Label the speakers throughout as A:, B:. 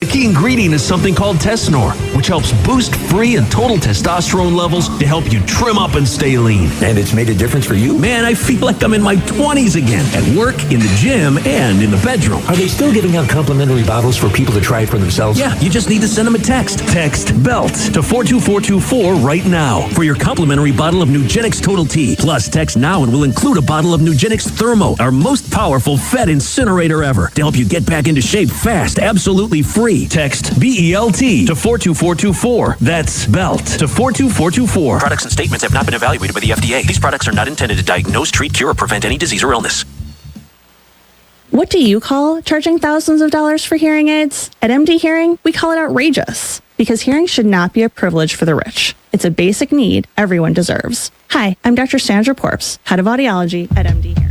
A: The key ingredient is something called Tesnor, which helps boost free and total testosterone levels to help you trim up and stay lean.
B: And it's made a difference for you?
A: Man, I feel like I'm in my 20s again, at work, in the gym, and in the bedroom.
B: Are they still giving out complimentary bottles for people to try it for themselves?
A: Yeah, you just need to send them a text. Text BELT to 42424 right now for your complimentary bottle of Nugenix Total T. Plus, text now and we'll include a bottle of Nugenix Thermo, our most powerful fat incinerator ever, to help you get back into shape fast, absolutely free. Text BELT to 42424. That's BELT to 42424.
C: Products and statements have not been evaluated by the FDA. These products are not intended to diagnose, treat, cure, or prevent any disease or illness.
D: What do you call charging thousands of dollars for hearing aids? At MD Hearing, we call it outrageous, because hearing should not be a privilege for the rich. It's a basic need everyone deserves. Hi, I'm Dr. Sandra Porps, head of audiology at MD Hearing.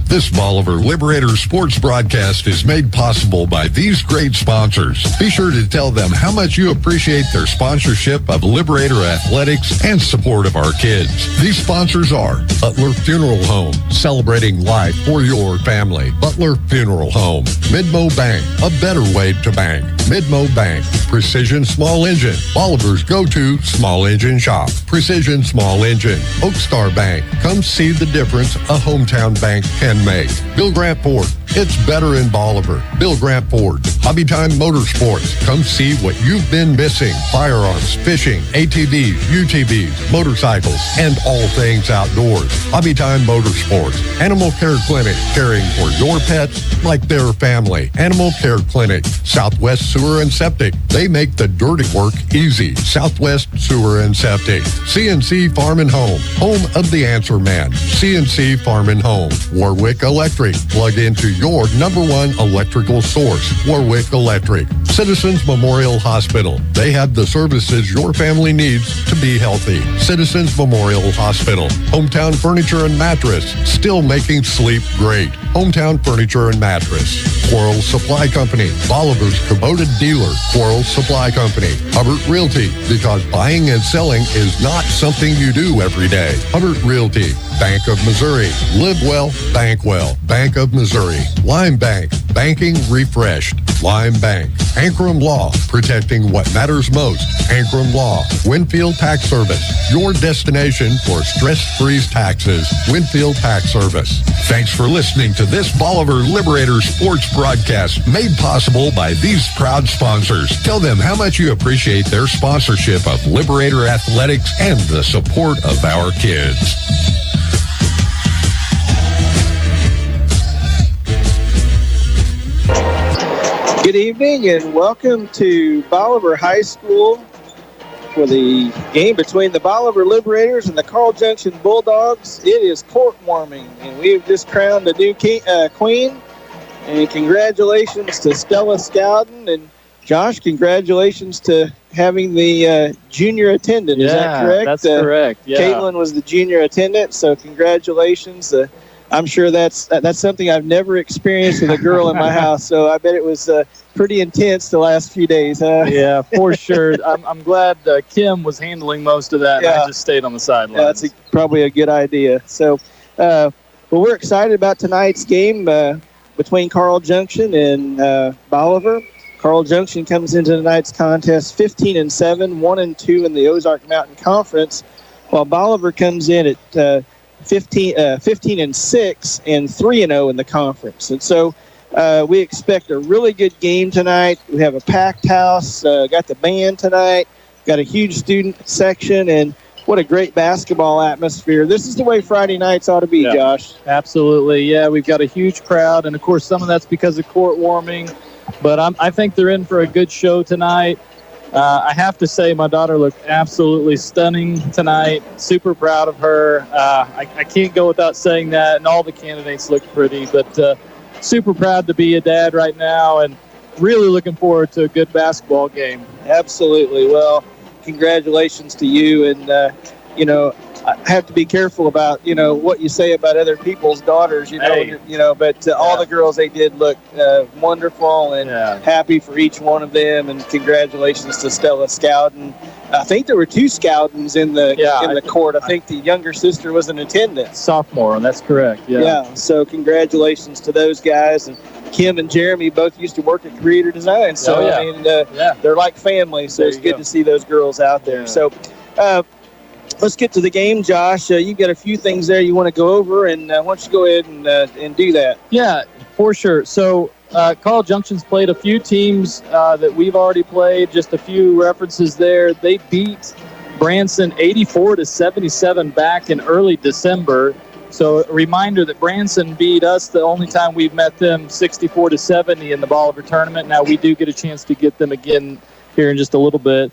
E: This Bolivar Liberators sports broadcast is made possible by these great sponsors. Be sure to tell them how much you appreciate their sponsorship of Liberator Athletics and support of our kids. These sponsors are Butler Funeral Home, celebrating life for your family. Butler Funeral Home. Midmo Bank, a better way to bank. Midmo Bank, Precision Small Engine, Bolivar's go-to small engine shop. Precision Small Engine. Oakstar Bank, come see the difference a hometown bank can make. Bill Grant Ford, it's better in Bolivar. Bill Grant Ford. Hobby Time Motorsports, come see what you've been missing. Firearms, fishing, ATVs, UTVs, motorcycles, and all things outdoors. Hobby Time Motorsports. Animal Care Clinic, caring for your pets like their family. Animal Care Clinic. Southwest Sewer and Septic, they make the dirty work easy. Southwest Sewer and Septic. CNC Farm and Home, home of the Answer Man. CNC Farm and Home. Warwick Electric, plug into your number one electrical source. Warwick Electric. Citizens Memorial Hospital, they have the services your family needs to be healthy. Citizens Memorial Hospital. Hometown Furniture and Mattress, still making sleep great. Hometown Furniture and Mattress. Quarles Supply Company, Bolivar's Kubota dealer. Quarles Supply Company. Hubbard Realty, because buying and selling is not something you do every day. Hubbard Realty. Bank of Missouri. Live well, bank well. Bank of Missouri. Lime Bank. Banking refreshed. Lime Bank. Ankrum Law. Protecting what matters most. Ankrum Law. Winfield Tax Service. Your destination for stress-free taxes. Winfield Tax Service. Thanks for listening to this Bolivar Liberators sports broadcast made possible by these proud sponsors. Tell them how much you appreciate their sponsorship of Liberator Athletics and the support of our kids.
F: Good evening and welcome to Bolivar High School for the game between the Bolivar Liberators and the Carl Junction Bulldogs. It is court warming and we have just crowned a new queen. And congratulations to Stella Scowden, and Josh, congratulations to having the junior attendant. Is that correct?
G: That's correct. Yeah.
F: Caitlin was the junior attendant, so congratulations. I'm sure that's something I've never experienced with a girl in my house, so I bet it was pretty intense the last few days, huh?
G: Yeah, for sure. I'm glad Kim was handling most of that, and I just stayed on the sidelines.
F: Yeah, that's probably a good idea. So, well, we're excited about tonight's game between Carl Junction and Bolivar. Carl Junction comes into tonight's contest 15-7, 1-2 in the Ozark Mountain Conference, while Bolivar comes in at 15-6 and 3-0 in the conference. And so we expect a really good game tonight. We have a packed house, got the band tonight, got a huge student section, and what a great basketball atmosphere. This is the way Friday nights ought to be, Josh.
G: Absolutely. Yeah, we've got a huge crowd, and, of course, some of that's because of court warming. But I think they're in for a good show tonight. I have to say my daughter looked absolutely stunning tonight. Super proud of her. I can't go without saying that, and all the candidates look pretty. But super proud to be a dad right now and really looking forward to a good basketball game.
F: Absolutely. Well, congratulations to you. And, I have to be careful about, what you say about other people's daughters, but all the girls, they did look wonderful and happy for each one of them. And congratulations to Stella Scowden. I think there were 2 Scowdens in the court. I think the younger sister was in attendance.
G: Sophomore, that's correct.
F: Yeah. So congratulations to those guys. And Kim and Jeremy both used to work at Creator Design. So, they're like family. So it's good to see those girls out there. So, let's get to the game, Josh. You've got a few things there you want to go over, and why don't you go ahead and do that?
G: Yeah, for sure. So Carl Junction's played a few teams that we've already played, just a few references there. They beat Branson 84-77 back in early December. So a reminder that Branson beat us the only time we've met them 64-70 in the Bolivar tournament. Now we do get a chance to get them again here in just a little bit.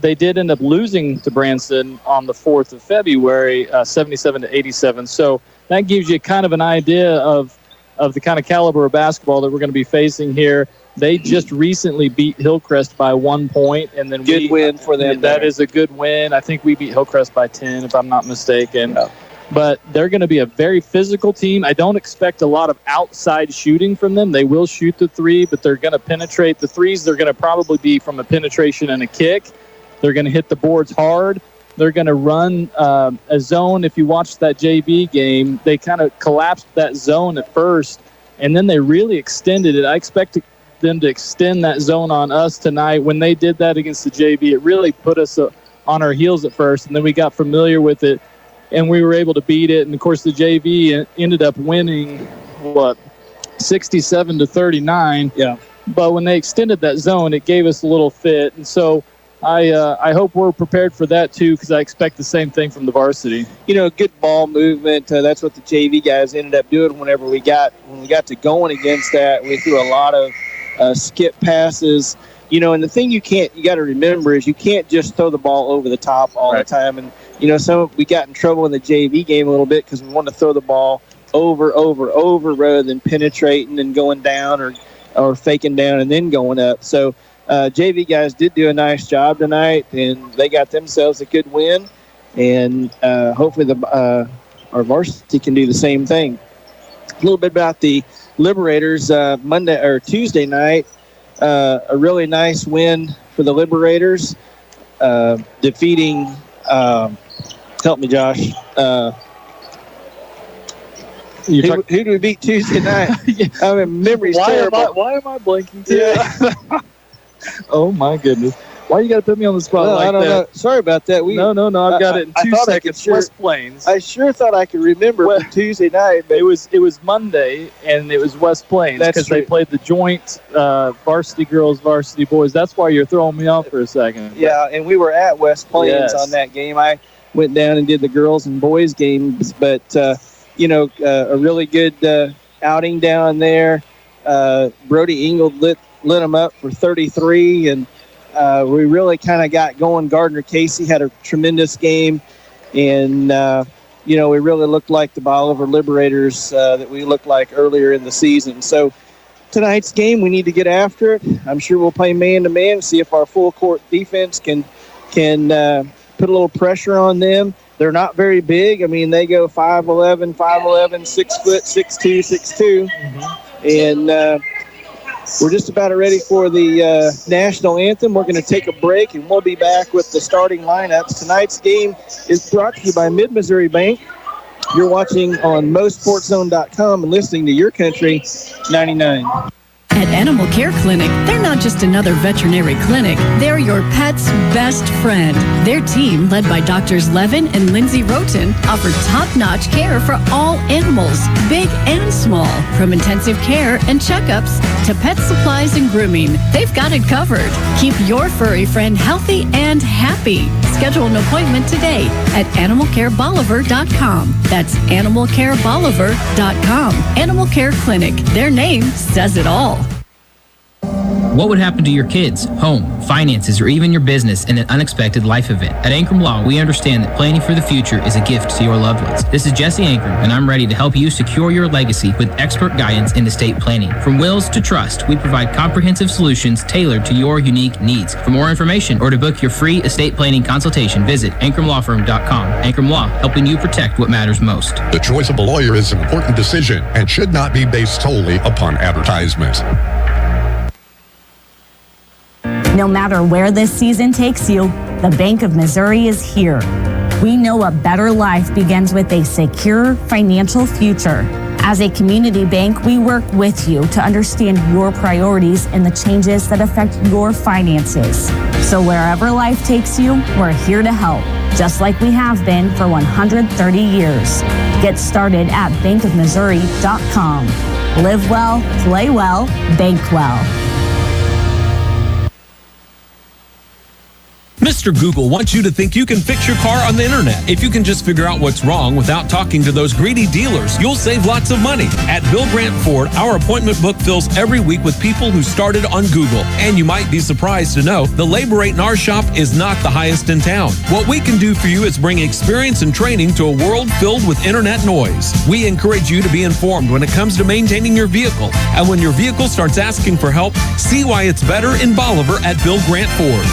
G: They did end up losing to Branson on the 4th of February, 77-87. So that gives you kind of an idea of the kind of caliber of basketball that we're going to be facing here. They just recently beat Hillcrest by 1 point, and then
F: good win for them.
G: That is a good win. I think we beat Hillcrest by 10, if I'm not mistaken. Yeah. But they're going to be a very physical team. I don't expect a lot of outside shooting from them. They will shoot the 3, but they're going to penetrate. The 3s, they're going to probably be from a penetration and a kick. They're going to hit the boards hard. They're going to run a zone. If you watch that JV game, they kind of collapsed that zone at first, and then they really extended it. I expect them to extend that zone on us tonight. When they did that against the JV, it really put us on our heels at first, and then we got familiar with it. And we were able to beat it. And, of course, the JV ended up winning, 67-39. Yeah. But when they extended that zone, it gave us a little fit. And so I hope we're prepared for that, too, because I expect the same thing from the varsity.
F: Good ball movement. That's what the JV guys ended up doing when we got to going against that. We threw a lot of skip passes. And the thing you got to remember is you can't just throw the ball over the top all the time. And, we got in trouble in the JV game a little bit because we wanted to throw the ball over rather than penetrating and going down or faking down and then going up. So JV guys did do a nice job tonight, and they got themselves a good win. And hopefully our varsity can do the same thing. A little bit about the Liberators Monday or Tuesday night. A really nice win for the Liberators, defeating. Help me, Josh. Who did we beat Tuesday night? I mean, memory's terrible.
G: Why am I blanking today? Yeah. Oh, my goodness. Why you got to put me on the spot like that? I don't know.
F: Sorry about that.
G: No. I've got it in 2 seconds. West Plains.
F: I sure thought I could remember from Tuesday night. But
G: it was Monday, and it was West Plains because they played the joint varsity girls, varsity boys. That's why you're throwing me off for a second.
F: Yeah, and we were at West Plains on that game. I went down and did the girls and boys games, but, a really good outing down there. Brody Ingold lit them up for 33, and we really kind of got going. Gardner Casey had a tremendous game, and, we really looked like the Bolivar Liberators that we looked like earlier in the season. So tonight's game, we need to get after it. I'm sure we'll play man-to-man, see if our full-court defense can put a little pressure on them. They're not very big. I mean, they go 5'11", 6 foot, 6'2", 6'2". Mm-hmm. And we're just about ready for the national anthem. We're going to take a break, and we'll be back with the starting lineups. Tonight's game is brought to you by Mid-Missouri Bank. You're watching on MoSportsZone.com and listening to Your Country 99.
H: At Animal Care Clinic, they're not just another veterinary clinic. They're your pet's best friend. Their team, led by Drs. Levin and Lindsay Roten, offer top-notch care for all animals, big and small. From intensive care and checkups to pet supplies and grooming, they've got it covered. Keep your furry friend healthy and happy. Schedule an appointment today at animalcarebolivar.com. That's animalcarebolivar.com. Animal Care Clinic. Their name says it all.
I: What would happen to your kids, home, finances, or even your business in an unexpected life event? At Ankrum Law, we understand that planning for the future is a gift to your loved ones. This is Jesse Ankrum, and I'm ready to help you secure your legacy with expert guidance in estate planning. From wills to trust, we provide comprehensive solutions tailored to your unique needs. For more information or to book your free estate planning consultation, visit AnkramLawFirm.com. Ankrum Law, helping you protect what matters most.
E: The choice of a lawyer is an important decision and should not be based solely upon advertisement.
J: No matter where this season takes you, the Bank of Missouri is here. We know a better life begins with a secure financial future. As a community bank, we work with you to understand your priorities and the changes that affect your finances. So wherever life takes you, we're here to help, just like we have been for 130 years. Get started at bankofmissouri.com. Live well, play well, bank well.
K: Mr. Google wants you to think you can fix your car on the internet. If you can just figure out what's wrong without talking to those greedy dealers, you'll save lots of money. At Bill Grant Ford, our appointment book fills every week with people who started on Google. And you might be surprised to know the labor rate in our shop is not the highest in town. What we can do for you is bring experience and training to a world filled with internet noise. We encourage you to be informed when it comes to maintaining your vehicle. And when your vehicle starts asking for help, see why it's better in Bolivar at Bill Grant Ford.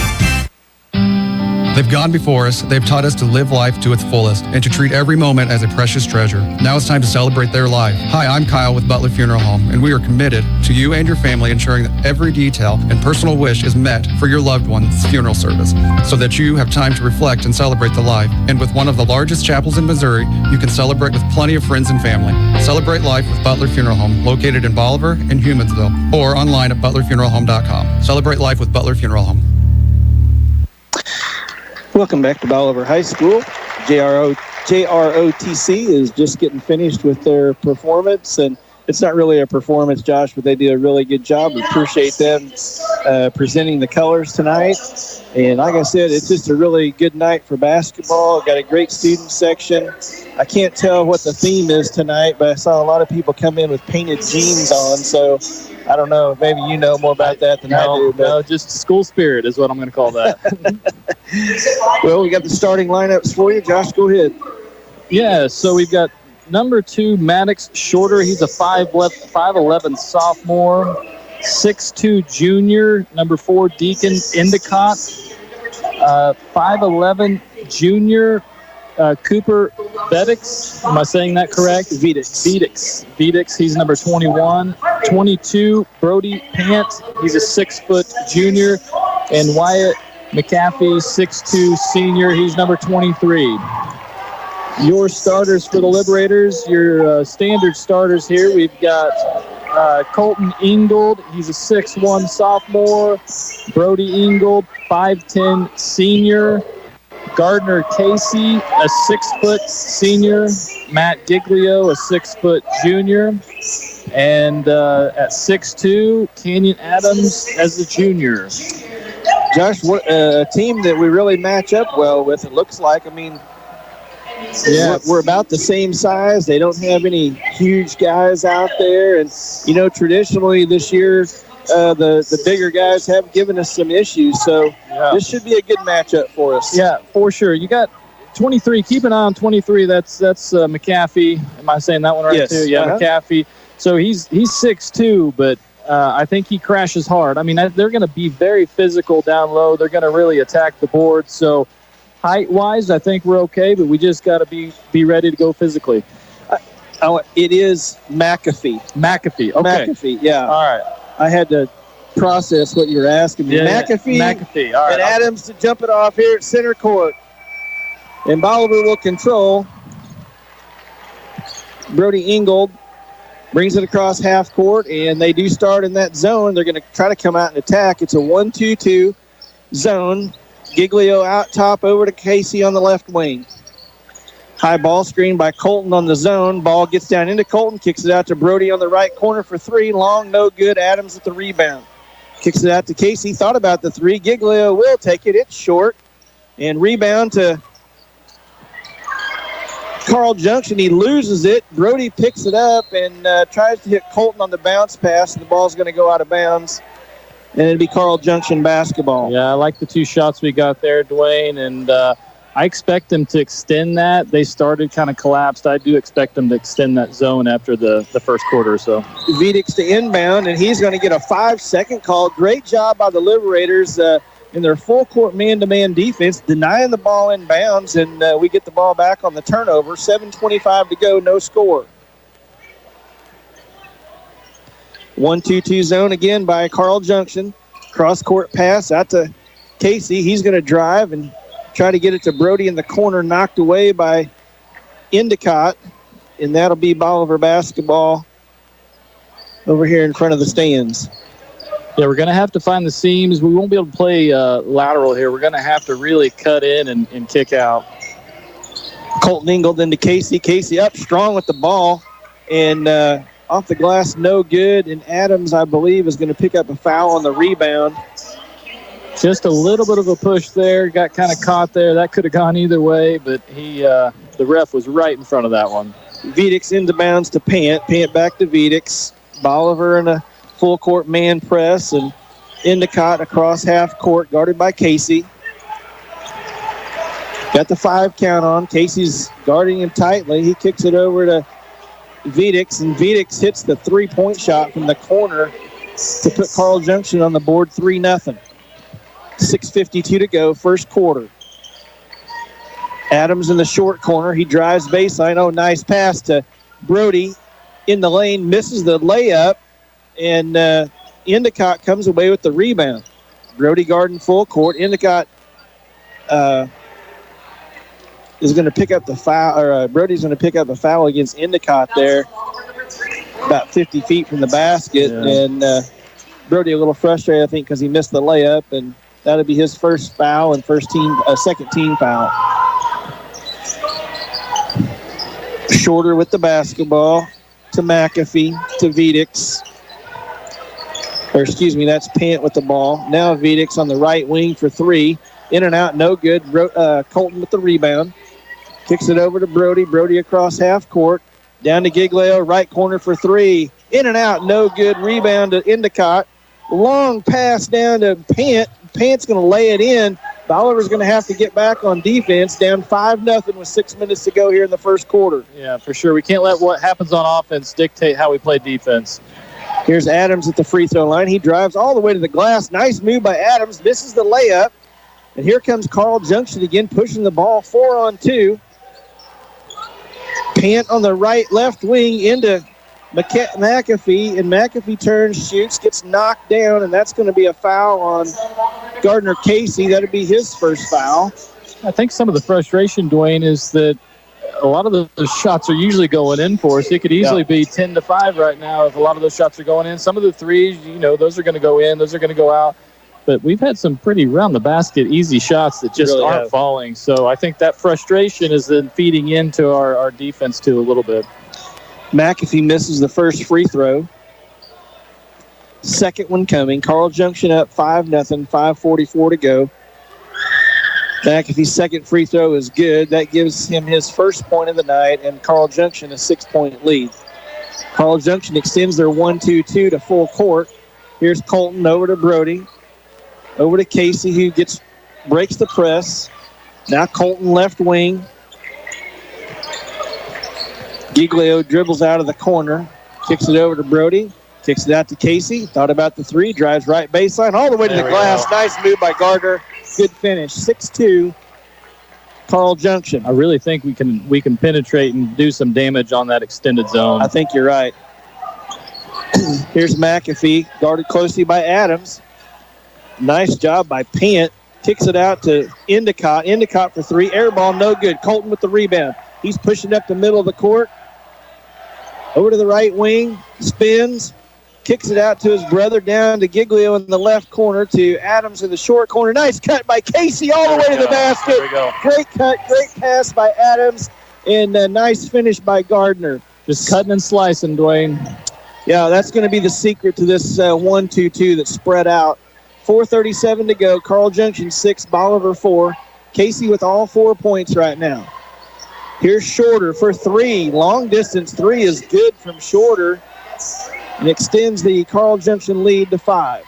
L: They've gone before us, they've taught us to live life to its fullest and to treat every moment as a precious treasure. Now it's time to celebrate their life. Hi, I'm Kyle with Butler Funeral Home, and we are committed to you and your family ensuring that every detail and personal wish is met for your loved one's funeral service so that you have time to reflect and celebrate the life. And with one of the largest chapels in Missouri, you can celebrate with plenty of friends and family. Celebrate life with Butler Funeral Home, located in Bolivar and Humansville, or online at butlerfuneralhome.com. Celebrate life with Butler Funeral Home.
F: Welcome back to Bolivar High School. JROTC is just getting finished with their performance, and it's not really a performance, Josh, but they did a really good job. We appreciate them presenting the colors tonight. And like I said, it's just a really good night for basketball. Got a great student section. I can't tell what the theme is tonight, but I saw a lot of people come in with painted jeans on, so I don't know. Maybe you know more about that than I do. But
G: no, just school spirit is what I'm going to call that.
F: Well, we got the starting lineups for you. Josh, go ahead.
G: Yeah, so we've got number 2, Maddox Shorter. He's a 5'11 sophomore. 6'2 junior. Number 4, Deacon Endicott. 5'11 junior. Cooper Vedix. Am I saying that correct? Vedix. He's number 21. 22, Brody Pant. He's a 6-foot junior. And Wyatt McAfee, 6'2 senior. He's number 23. Your starters for the Liberators, your standard starters here. We've got Colton Ingold. He's a 6'1 sophomore. Brody Ingold, 5'10 senior. Gardner Casey, a 6-foot senior. Matt Giglio, a 6-foot junior. And at 6'2, Canyon Adams as a junior.
F: Josh, a team that we really match up well with, it looks like. I mean, yeah, we're about the same size. They don't have any huge guys out there. And, you know, traditionally this year, the bigger guys have given us some issues. So this should be a good matchup for us.
G: Yeah, for sure. You got 23. Keep an eye on 23. That's McAfee. Am I saying that one right,
F: yes.
G: too? Yeah, McAfee. So he's 6'2", but I think he crashes hard. I mean, they're going to be very physical down low. They're going to really attack the board. So height-wise, I think we're okay, but we just got to be ready to go physically.
F: It is McAfee.
G: McAfee, okay.
F: McAfee, yeah.
G: All right.
F: I had to process what you were asking me.
G: Yeah,
F: McAfee,
G: all right.
F: And Adams to jump it off here at center court. And Bolivar will control. Brody Ingold brings it across half court, and they do start in that zone. They're going to try to come out and attack. It's a 1-2-2 zone. Giglio out top over to Casey on the left wing. High ball screen by Colton on the zone. Ball gets down into Colton, kicks it out to Brody on the right corner for 3. Long, no good. Adams with the rebound. Kicks it out to Casey. Thought about the 3. Giglio will take it. It's short. And rebound to Carl Junction. He loses it. Brody picks it up and tries to hit Colton on the bounce pass. The ball's going to go out of bounds. and it'd be Carl Junction basketball.
G: Yeah, I like the 2 shots we got there, Dwayne, and I expect them to extend that. They started kind of collapsed. I do expect them to extend that zone after the first quarter or so.
F: Vidic to inbound, and he's going to get a 5-second call. Great job by the Liberators in their full-court man-to-man defense, denying the ball in bounds, and we get the ball back on the turnover. 7:25 to go, no score. 1-2-2 zone again by Carl Junction. Cross-court pass out to Casey. He's going to drive and try to get it to Brody in the corner, knocked away by Endicott, and that'll be Bolivar basketball over here in front of the stands.
G: Yeah, we're going to have to find the seams. We won't be able to play lateral here. We're going to have to really cut in and kick out.
F: Colton Ingold into Casey. Casey up strong with the ball, and off the glass, no good. And Adams, I believe, is going to pick up a foul on the rebound.
G: Just a little bit of a push there. Got kind of caught there. That could have gone either way, but the ref was right in front of that one.
F: Vidic into bounds to Pant. Pant back to Vidic. Bolivar in a full-court man press, and Endicott across half court, guarded by Casey. Got the 5 count on. Casey's guarding him tightly. He kicks it over to Vidic, and Vidic hits the 3-point shot from the corner to put Carl Junction on the board 3-0. 6:52 to go, first quarter. Adams in the short corner. He drives baseline. Oh, nice pass to Brody in the lane. Misses the layup, and Endicott comes away with the rebound. Brody guarding full court. Endicott is going to pick up the foul, or Brody's going to pick up a foul against Endicott there, about 50 feet from the basket. Yeah. And Brody a little frustrated, I think, because he missed the layup, and that'll be his first foul and second team foul. Shorter with the basketball to McAfee, to Vidic. Or excuse me, that's Pant with the ball. Now Vidic on the right wing for 3. In and out, no good. Colton with the rebound. Kicks it over to Brody. Brody across half court. Down to Giglio, right corner for 3. In and out, no good. Rebound to Endicott. Long pass down to Pant. Pant's going to lay it in. Bolivar's going to have to get back on defense. Down 5-0 with 6 minutes to go here in the first quarter.
G: Yeah, for sure. We can't let what happens on offense dictate how we play defense.
F: Here's Adams at the free throw line. He drives all the way to the glass. Nice move by Adams. Misses the layup. And here comes Carl Junction again, pushing the ball 4-on-2. Pant on the left wing into McAfee, and McAfee turns, shoots, gets knocked down, and that's going to be a foul on Gardner Casey. That'll be his first foul.
G: I think some of the frustration, Dwayne, is that a lot of those shots are usually going in for us. It could easily be 10-5 right now if a lot of those shots are going in. Some of the threes, those are going to go in, those are going to go out. But we've had some pretty round-the-basket easy shots that just really aren't falling. So I think that frustration is then feeding into our defense, too, a little bit.
F: McAfee misses the first free throw. Second one coming. Carl Junction up 5-0, 5:44 to go. McAfee's second free throw is good. That gives him his first point of the night, and Carl Junction a 6-point lead. Carl Junction extends their 1-2-2 to full court. Here's Colton over to Brody. Over to Casey, who breaks the press. Now Colton left wing. Giglio dribbles out of the corner, kicks it over to Brody, kicks it out to Casey, thought about the 3, drives right baseline, all the way to the glass. Nice move by Gardner. Good finish. 6-2, Carl Junction.
G: I really think we can penetrate and do some damage on that extended zone.
F: I think you're right. Here's McAfee, guarded closely by Adams. Nice job by Pant. Kicks it out to Endicott. Endicott for 3. Air ball, no good. Colton with the rebound. He's pushing up the middle of the court. Over to the right wing. Spins. Kicks it out to his brother, down to Giglio in the left corner, to Adams in the short corner. Nice cut by Casey all the way to the basket.
G: There we go.
F: Great cut, great pass by Adams, and a nice finish by Gardner.
G: Just cutting and slicing, Dwayne.
F: Yeah, that's going to be the secret to this 1-2-2 that's spread out. 4:37 to go. Carl Junction 6, Bolivar 4. Casey with all 4 points right now. Here's Shorter for 3. Long distance 3 is good from Shorter and extends the Carl Junction lead to 5.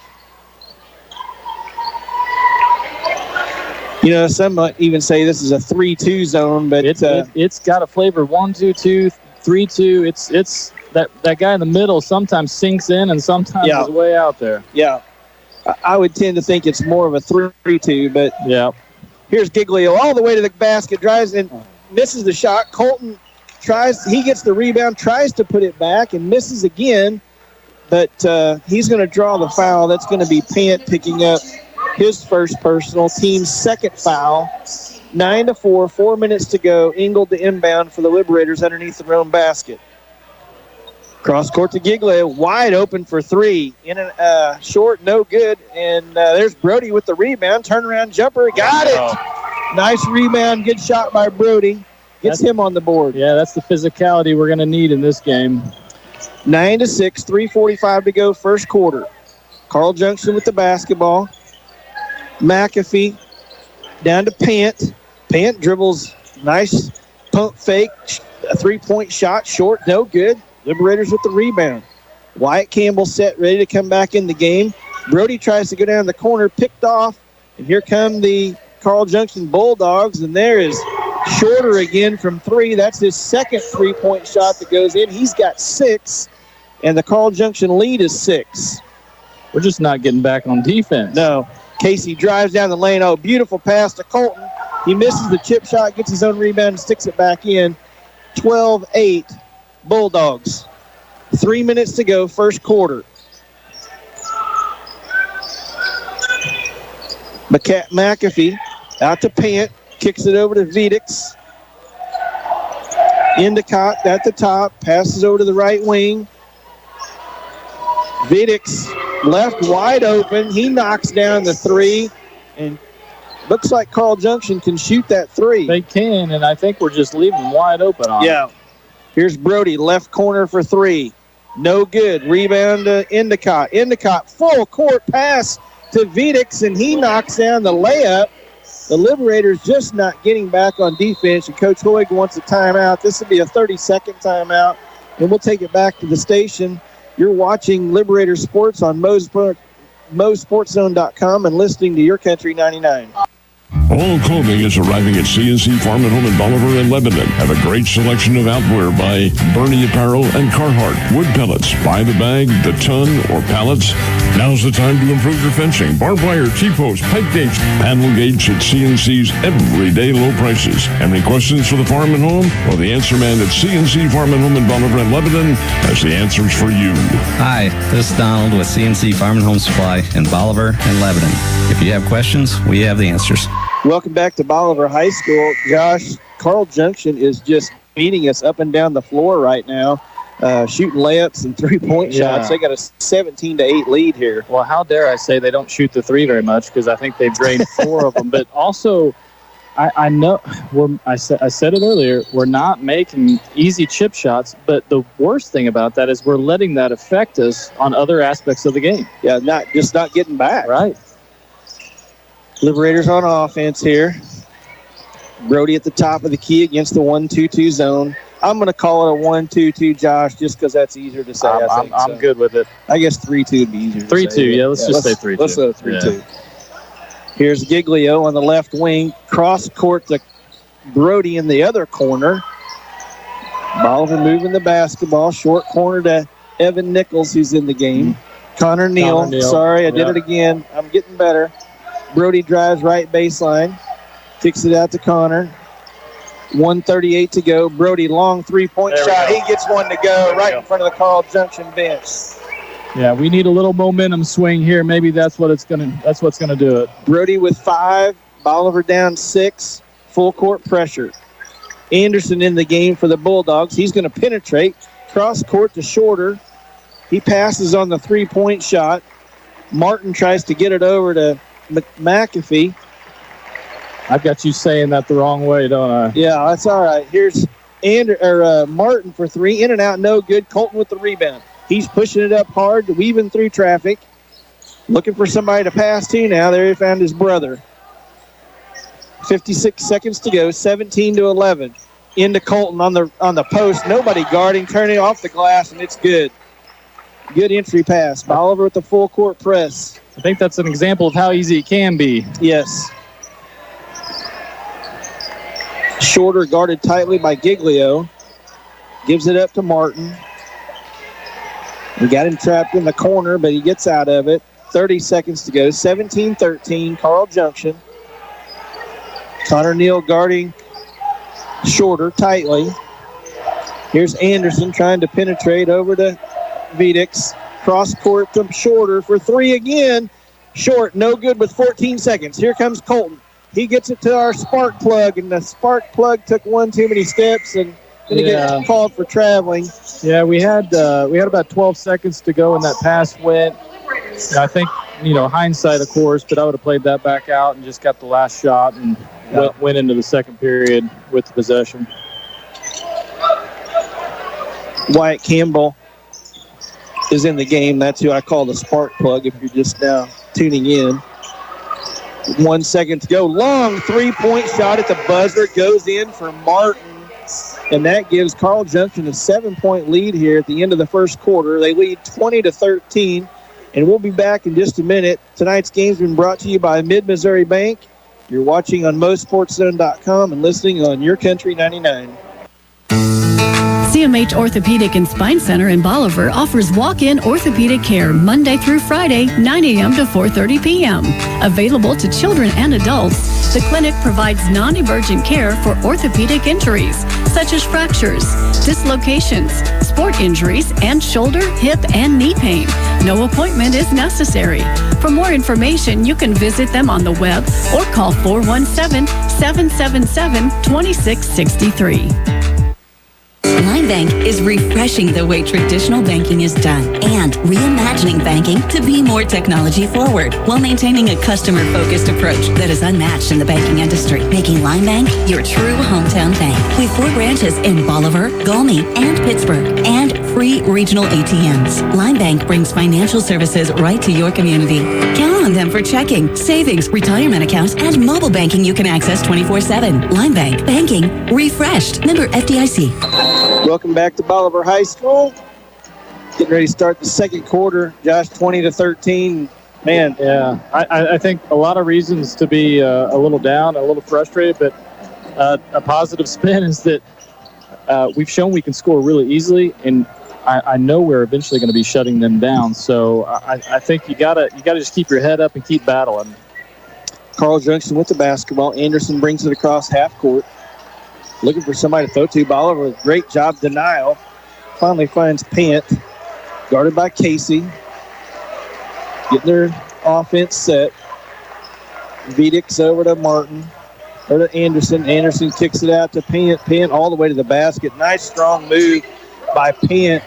F: Some might even say this is a 3-2 zone, but
G: it's got a flavor 1-2-2, 3-2. It's that guy in the middle sometimes sinks in and sometimes is way out there.
F: Yeah. I would tend to think it's more of a 3-2, but here's Giglio all the way to the basket, drives and misses the shot. Colton he gets the rebound, tries to put it back and misses again, but he's going to draw the foul. That's going to be Pant picking up his first personal, team's second foul. 9-4, 4 minutes to go. Ingold to inbound for the Liberators underneath their own basket. Cross court to Giglio, wide open for three. In and short, no good. And there's Brody with the rebound. Turnaround jumper, got it. Nice rebound, good shot by Brody. Gets him on the board.
G: Yeah, that's the physicality we're going to need in this game.
F: 9-6, 3:45 to go, first quarter. Carl Junction with the basketball. McAfee down to Pant. Pant dribbles, nice pump fake, a three-point shot, short, no good. Liberators with the rebound. Wyatt Campbell set, ready to come back in the game. Brody tries to go down the corner, picked off, and here come the Carl Junction Bulldogs, and there is Shorter again from three. That's his second three-point shot that goes in. He's got 6, and the Carl Junction lead is 6.
G: We're just not getting back on defense.
F: No. Casey drives down the lane. Oh, beautiful pass to Colton. He misses the chip shot, gets his own rebound, and sticks it back in. 12-8. Bulldogs. 3 minutes to go, first quarter. McAfee out to Pant, kicks it over to Vedix. Endicott at the top, passes over to the right wing. Vedix left wide open. He knocks down the three, and looks like Carl Junction can shoot that three.
G: They can, and I think we're just leaving them wide open on it.
F: Here's Brody, left corner for three. No good. Rebound to Endicott. Endicott, full court pass to Vedix, and he knocks down the layup. The Liberators just not getting back on defense, and Coach Hoig wants a timeout. This will be a 30-second timeout, and we'll take it back to the station. You're watching Liberator Sports on MoSportsZone.com and listening to Your Country 99.
M: All clothing is arriving at CNC Farm and Home in Bolivar and Lebanon. Have a great selection of outwear by Bernie Apparel and Carhartt. Wood pellets, by the bag, the ton, or pallets. Now's the time to improve your fencing. Barbed wire, T-posts, pipe gates, panel gates at CNC's everyday low prices. Have any questions for the Farm and Home? Well, the answer man at CNC Farm and Home in Bolivar and Lebanon has the answers for you.
N: Hi, this is Donald with CNC Farm and Home Supply in Bolivar and Lebanon. If you have questions, we have the answers.
F: Welcome back to Bolivar High School. Josh, Carl Junction is just beating us up and down the floor right now, shooting layups and three-point shots. They got a 17-8 lead here.
G: Well, how dare I say they don't shoot the three very much, because I think they've drained 4 of them. But also, I know I said it earlier, we're not making easy chip shots, but the worst thing about that is we're letting that affect us on other aspects of the game.
F: Yeah, not getting back.
G: Right.
F: Liberators on offense here. Brody at the top of the key against the 1-2-2 zone. I'm going to call it a 1-2-2, Josh, just because that's easier to say.
G: I'm good with it.
F: I guess 3-2 would be easier.
G: 3-2, yeah. Let's just say 3-2.
F: Let's go 3-2. Yeah. Here's Giglio on the left wing. Cross court to Brody in the other corner. Bolivar moving the basketball. Short corner to Evan Nichols, who's in the game. Connor Neal. Sorry, I did it again. I'm getting better. Brody drives right baseline. Kicks it out to Connor. 1:38 to go. Brody, long three-point shot. He gets one to go right in front of the Carl Junction bench.
G: Yeah, we need a little momentum swing here. Maybe that's what's gonna do it.
F: Brody with 5. Bolivar down 6. Full court pressure. Anderson in the game for the Bulldogs. He's going to penetrate. Cross court to Shorter. He passes on the three-point shot. Martin tries to get it over to McAfee.
G: I've got you saying that the wrong way, don't I?
F: Yeah, that's all right. Here's Martin for 3. In and out, no good. Colton with the rebound. He's pushing it up hard, weaving through traffic. Looking for somebody to pass to now. There he found his brother. 56 seconds to go, 17-11. Into Colton on the post. Nobody guarding, turning off the glass, and it's good. Good entry pass. Bolivar with the full court press.
G: I think that's an example of how easy it can be.
F: Yes. Shorter guarded tightly by Giglio. Gives it up to Martin. We got him trapped in the corner, but he gets out of it. 30 seconds to go. 17-13, Carl Junction. Connor Neal guarding Shorter tightly. Here's Anderson trying to penetrate over to Vedix. Cross court to Shorter for three again. Short, no good with 14 seconds. Here comes Colton. He gets it to our spark plug, and the spark plug took one too many steps and going to get called for traveling.
G: Yeah, we had about 12 seconds to go, and that pass went. And I think, hindsight, of course, but I would have played that back out and just got the last shot and went into the second period with the possession.
F: Wyatt Campbell is in the game. That's who I call the spark plug if you're just now tuning in. 1 second to go. Long three-point shot at the buzzer. Goes in for Martin. And that gives Carl Junction a 7-point lead here at the end of the first quarter. They lead 20-13. And we'll be back in just a minute. Tonight's game's been brought to you by Mid-Missouri Bank. You're watching on MoSportsZone.com and listening on YourCountry 99.
H: CMH Orthopedic and Spine Center in Bolivar offers walk-in orthopedic care Monday through Friday, 9 a.m. to 4:30 p.m. Available to children and adults, the clinic provides non-emergent care for orthopedic injuries, such as fractures, dislocations, sport injuries, and shoulder, hip, and knee pain. No appointment is necessary. For more information, you can visit them on the web or call 417-777-2663.
O: Line Bank is refreshing the way traditional banking is done and reimagining banking to be more technology forward while maintaining a customer-focused approach that is unmatched in the banking industry, making Line Bank your true hometown bank. With 4 branches in Bolivar, Gulmy, and Pittsburgh, and free regional ATMs. Line Bank brings financial services right to your community. Count on them for checking, savings, retirement accounts, and mobile banking you can access 24/7. Line Bank. Banking refreshed. Member FDIC.
F: Welcome back to Bolivar High School. Getting ready to start the second quarter. Josh, 20-13. Man.
G: Yeah, I think a lot of reasons to be a little down, a little frustrated, but a positive spin is that we've shown we can score really easily, and I know we're eventually going to be shutting them down. So I think you gotta just keep your head up and keep battling.
F: Carl Junction with the basketball. Anderson brings it across half court. Looking for somebody to throw to. Bolivar with a great job denial. Finally finds Pant. Guarded by Casey. Getting their offense set. Vedix over to Martin. Or to Anderson. Anderson kicks it out to Pant. Pant all the way to the basket. Nice strong move by Pant.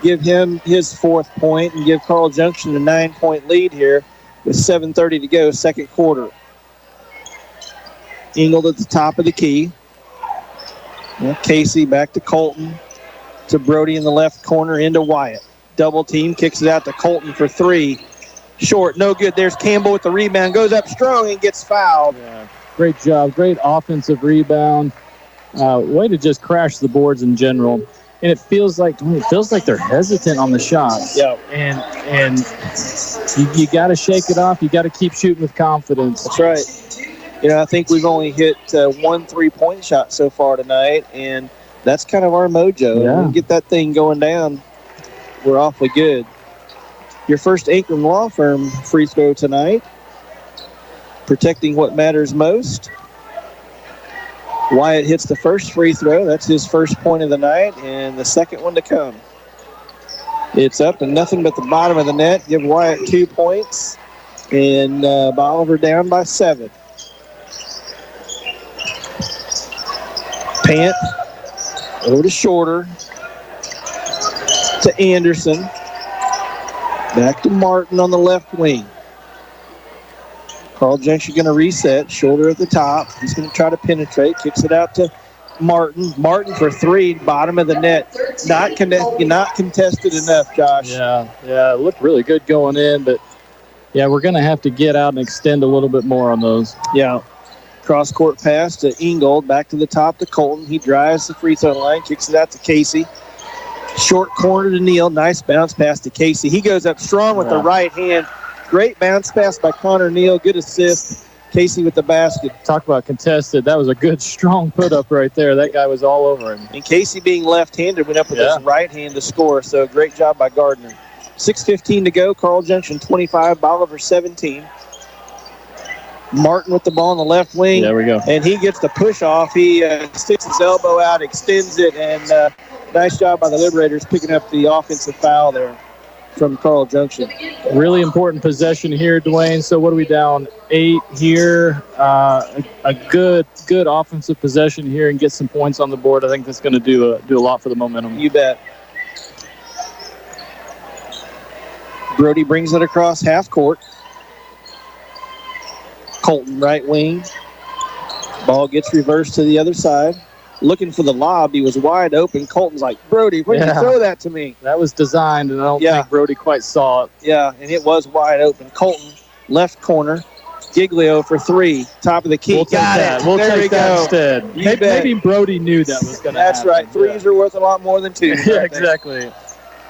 F: Give him his 4th point and give Carl Junction a 9-point lead here with 7:30 to go, second quarter. Ingold at the top of the key. Casey back to Colton, to Brody in the left corner, into Wyatt. Double team, kicks it out to Colton for 3. Short, no good. There's Campbell with the rebound, goes up strong and gets fouled.
G: Yeah, great job, great offensive rebound. Way to just crash the boards in general. And it feels like they're hesitant on the shots.
F: Yeah.
G: And you got to shake it off. You got to keep shooting with confidence.
F: That's right. I think we've only hit 1 3-point shot so far tonight, and that's kind of our mojo.
G: Yeah.
F: When we get that thing going down, we're awfully good. Your first Ankrum Law Firm free throw tonight. Protecting what matters most. Wyatt hits the first free throw. That's his first point of the night, and the second one to come. It's up and nothing but the bottom of the net. Give Wyatt 2 points, and Bolivar down by 7. Pant over to Shorter, to Anderson, back to Martin on the left wing. Carl Junction going to reset. Shorter at the top. He's going to try to penetrate. Kicks it out to Martin. Martin for 3, bottom of the net. Not contested enough, Josh.
G: Yeah, it looked really good going in, but yeah, we're going to have to get out and extend a little bit more on those.
F: Yeah. Cross-court pass to Ingold, back to the top to Colton. He drives the free throw line, kicks it out to Casey. Short corner to Neal. Nice bounce pass to Casey. He goes up strong with the right hand. Great bounce pass by Connor Neal. Good assist. Casey with the basket.
G: Talk about contested. That was a good, strong put-up right there. That guy was all over him.
F: And Casey, being left-handed, went up with his right hand to score, so great job by Gardner. 6:15 to go. Carl Junction 25, Bolivar 17. Martin with the ball on the left wing.
G: There we go.
F: And he gets the push off. He sticks his elbow out, extends it, and nice job by the Liberators picking up the offensive foul there from Carl Junction.
G: Really important possession here, Dwayne. So what are we down? 8 here. A good offensive possession here and get some points on the board. I think that's going to do a lot for the momentum.
F: You bet. Brody brings it across half court. Colton, right wing. Ball gets reversed to the other side. Looking for the lob. He was wide open. Colton's like, Brody, why did you throw that to me?
G: That was designed, and I don't think Brody quite saw it.
F: Yeah, and it was wide open. Colton, left corner. Giglio for 3. Top of the key.
G: We'll take that. We'll take that instead. Maybe Brody knew that was going to happen.
F: That's right. Threes are worth a lot more than 2.
G: Yeah, exactly.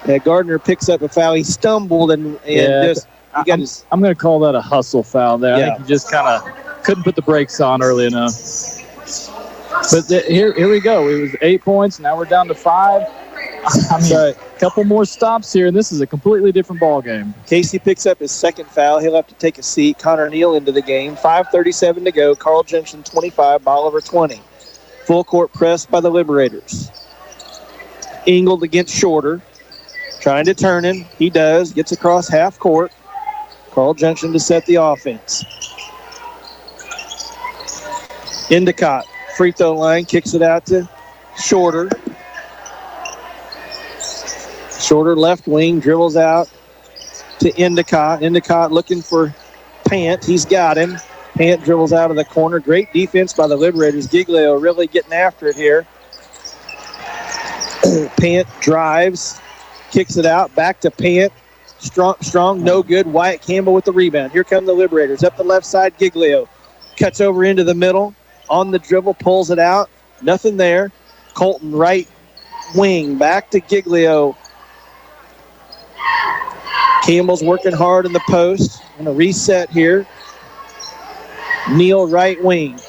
F: Yeah, Gardner picks up a foul. He stumbled and just...
G: I'm going to call that a hustle foul there. I think he just kind of couldn't put the brakes on early enough. But here we go. It was 8 points. Now we're down to 5. I mean, a couple more stops here, and this is a completely different ball game.
F: Casey picks up his second foul. He'll have to take a seat. Connor Neal into the game. 5:37 to go. Carl Junction 25, Bolivar 20. Full court press by the Liberators. Ingold against Shorter. Trying to turn him. He does. Gets across half court. Carl Junction to set the offense. Endicott, free throw line, kicks it out to Shorter. Shorter left wing, dribbles out to Endicott. Endicott looking for Pant. He's got him. Pant dribbles out of the corner. Great defense by the Liberators. Giglio really getting after it here. Pant drives, kicks it out, back to Pant. Strong, no good. Wyatt Campbell with the rebound. Here come the Liberators. Up the left side, Giglio. Cuts over into the middle. On the dribble, pulls it out. Nothing there. Colton, right wing. Back to Giglio. Campbell's working hard in the post. Going to reset here. Neal, right wing.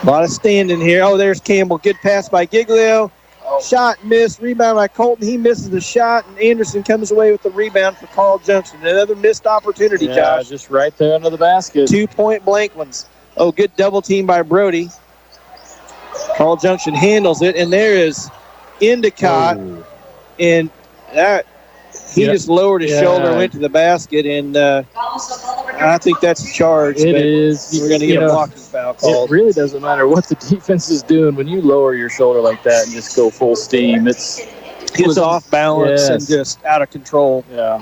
F: A lot of standing here. Oh, there's Campbell. Good pass by Giglio. Shot missed. Rebound by Colton. He misses the shot, and Anderson comes away with the rebound for Carl Junction. Another missed opportunity, Josh.
G: Just right there under the basket.
F: 2-point blank ones. Oh, good double team by Brody. Carl Junction handles it, and there is Endicott. Oh. And that he just lowered his shoulder, went to the basket, and I think that's a charge.
G: It is.
F: We're going to get a blocking foul called.
G: It really doesn't matter what the defense is doing. When you lower your shoulder like that and just go full steam, it's
F: off balance and just out of control.
G: Yeah.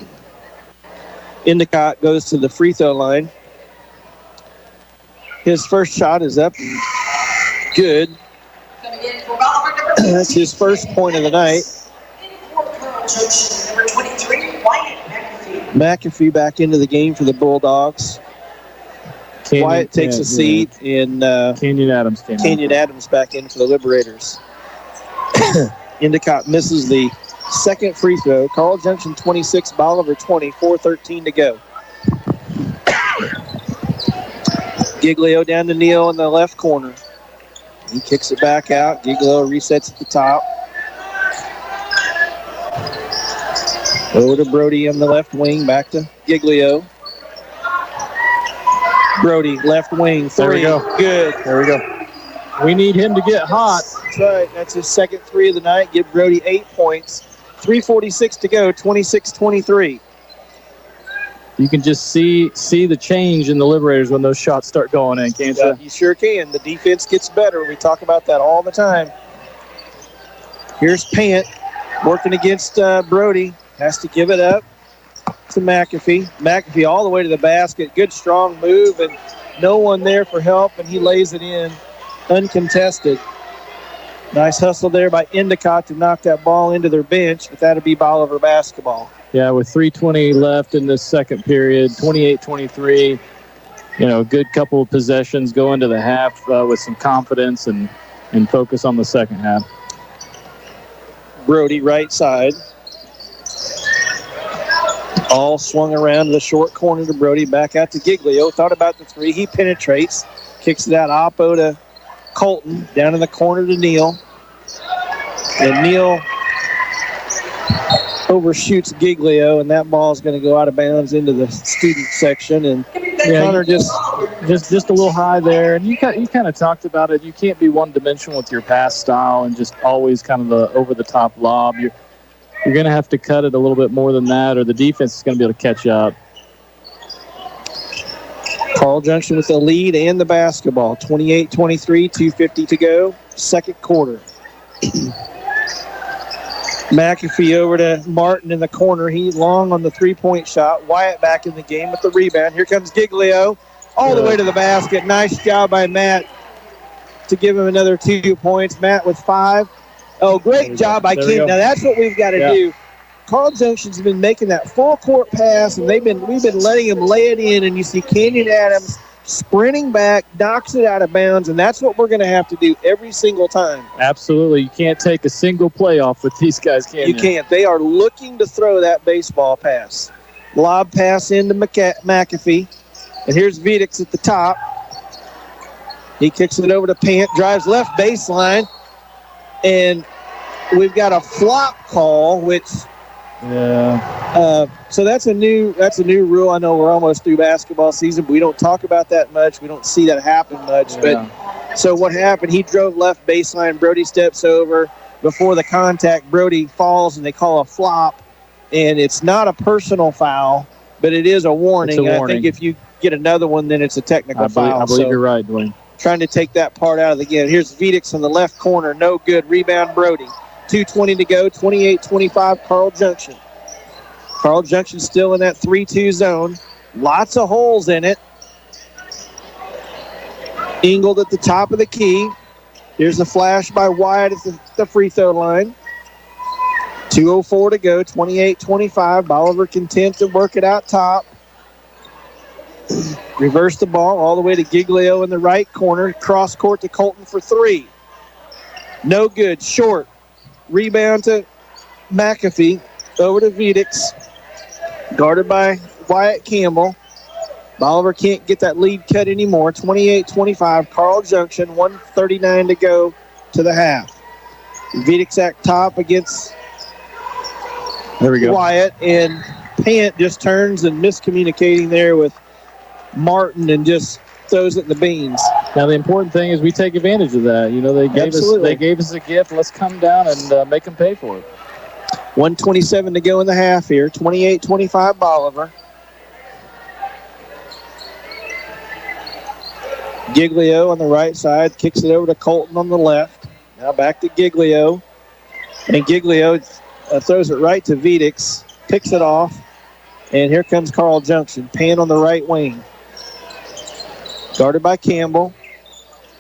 F: Endicott goes to the free throw line. His first shot is up. Good. That's his first point of the night. McAfee back into the game for the Bulldogs. Wyatt takes a seat, and
G: Kenyon Adams
F: back in for the Liberators. Endicott misses the second free throw. Carl Junction 26, Bolivar 20, 4:13 to go. Giglio down to Neal in the left corner. He kicks it back out. Giglio resets at the top. Over to Brody on the left wing. Back to Giglio. Brody, left wing. 3.
G: There we go.
F: Good.
G: There we go. We need him to get hot.
F: That's right. That's his second 3 of the night. Give Brody 8 points. 3:46 to go. 26-23.
G: You can just see the change in the Liberators when those shots start going in, can't you?
F: You sure can. The defense gets better. We talk about that all the time. Here's Pant working against Brody. Has to give it up to McAfee. McAfee all the way to the basket. Good, strong move, and no one there for help, and he lays it in uncontested. Nice hustle there by Endicott to knock that ball into their bench, but that'll be Bolivar basketball.
G: Yeah, with 3:20 left in this second period, 28-23. Good couple of possessions, go into the half with some confidence and focus on the second half.
F: Brody, right side. All swung around to the short corner to Brody. Back out to Giglio. Thought about the three. He penetrates. Kicks it out oppo to Colton. Down in the corner to Neal. And Neal overshoots Giglio, and that ball is going to go out of bounds into the student section. And Connor just
G: a little high there. And you kind of talked about it. You can't be one-dimensional with your pass style and just always kind of the over-the-top lob. You're going to have to cut it a little bit more than that, or the defense is going to be able to catch up.
F: Carl Junction with the lead and the basketball. 28-23, 2:50 to go. Second quarter. McAfee over to Martin in the corner. He's long on the three-point shot. Wyatt back in the game with the rebound. Here comes Giglio all the way to the basket. Nice job by Matt to give him another 2 points. Matt with 5. Oh, great job by King. Now that's what we've got to do. Carl Junction's been making that full court pass, and we've been letting him lay it in, and you see Kenyon Adams sprinting back, knocks it out of bounds, and that's what we're going to have to do every single time.
G: Absolutely. You can't take a single play off with these guys, can you?
F: You can't. They are looking to throw that baseball pass. Lob pass into McAfee, and here's Vidic at the top. He kicks it over to Pant, drives left baseline, and we've got a flop call, which so that's a new rule. I know we're almost through basketball season, but we don't talk about that much. We don't see that happen much. But so what happened? He drove left baseline. Brody steps over before the contact. Brody falls, and they call a flop. And it's not a personal foul, but it is a warning.
G: It's a warning.
F: I think if you get another one, then it's a technical foul.
G: I believe you're right, Dwayne.
F: Trying to take that part out of the game. Here's Vidic in the left corner. No good. Rebound, Brody. 2:20 to go. 28-25, Carl Junction. Carl Junction still in that 3-2 zone. Lots of holes in it. Ingold at the top of the key. Here's a flash by Wyatt at the free throw line. 2:04 to go. 28-25. Bolivar content to work it out top. Reverse the ball all the way to Giglio in the right corner. Cross court to Colton for 3. No good. Short. Rebound to McAfee. Over to Vidic. Guarded by Wyatt Campbell. Bolivar can't get that lead cut anymore. 28-25. Carl Junction. 1:39 to go to the half. Vidic at top against Wyatt. And Pant just turns and miscommunicating there with Martin and just throws it in the beans.
G: Now the important thing is we take advantage of that. You know, they gave us a gift. Let's come down and make them pay for it.
F: 1:27 to go in the half here. 28-25 Bolivar. Giglio on the right side kicks it over to Colton on the left. Now back to Giglio. And Giglio throws it right to Vidic. Picks it off. And here comes Carl Junction. Pan on the right wing. Guarded by Campbell.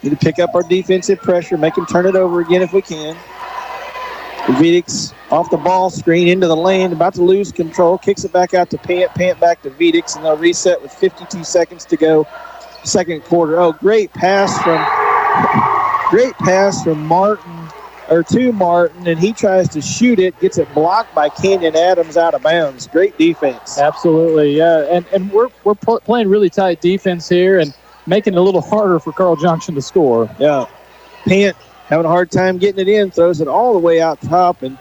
F: Need to pick up our defensive pressure, make him turn it over again if we can. Vidic off the ball screen into the lane, about to lose control, kicks it back out to Pant. Pant back to Vidic, and they'll reset with 52 seconds to go. Second quarter. Oh, great pass from Martin, or to Martin, and he tries to shoot it, gets it blocked by Kenyon Adams out of bounds. Great defense.
G: Absolutely, yeah. And we're playing really tight defense here and making it a little harder for Carl Junction to score.
F: Yeah. Pant having a hard time getting it in, throws it all the way out top, and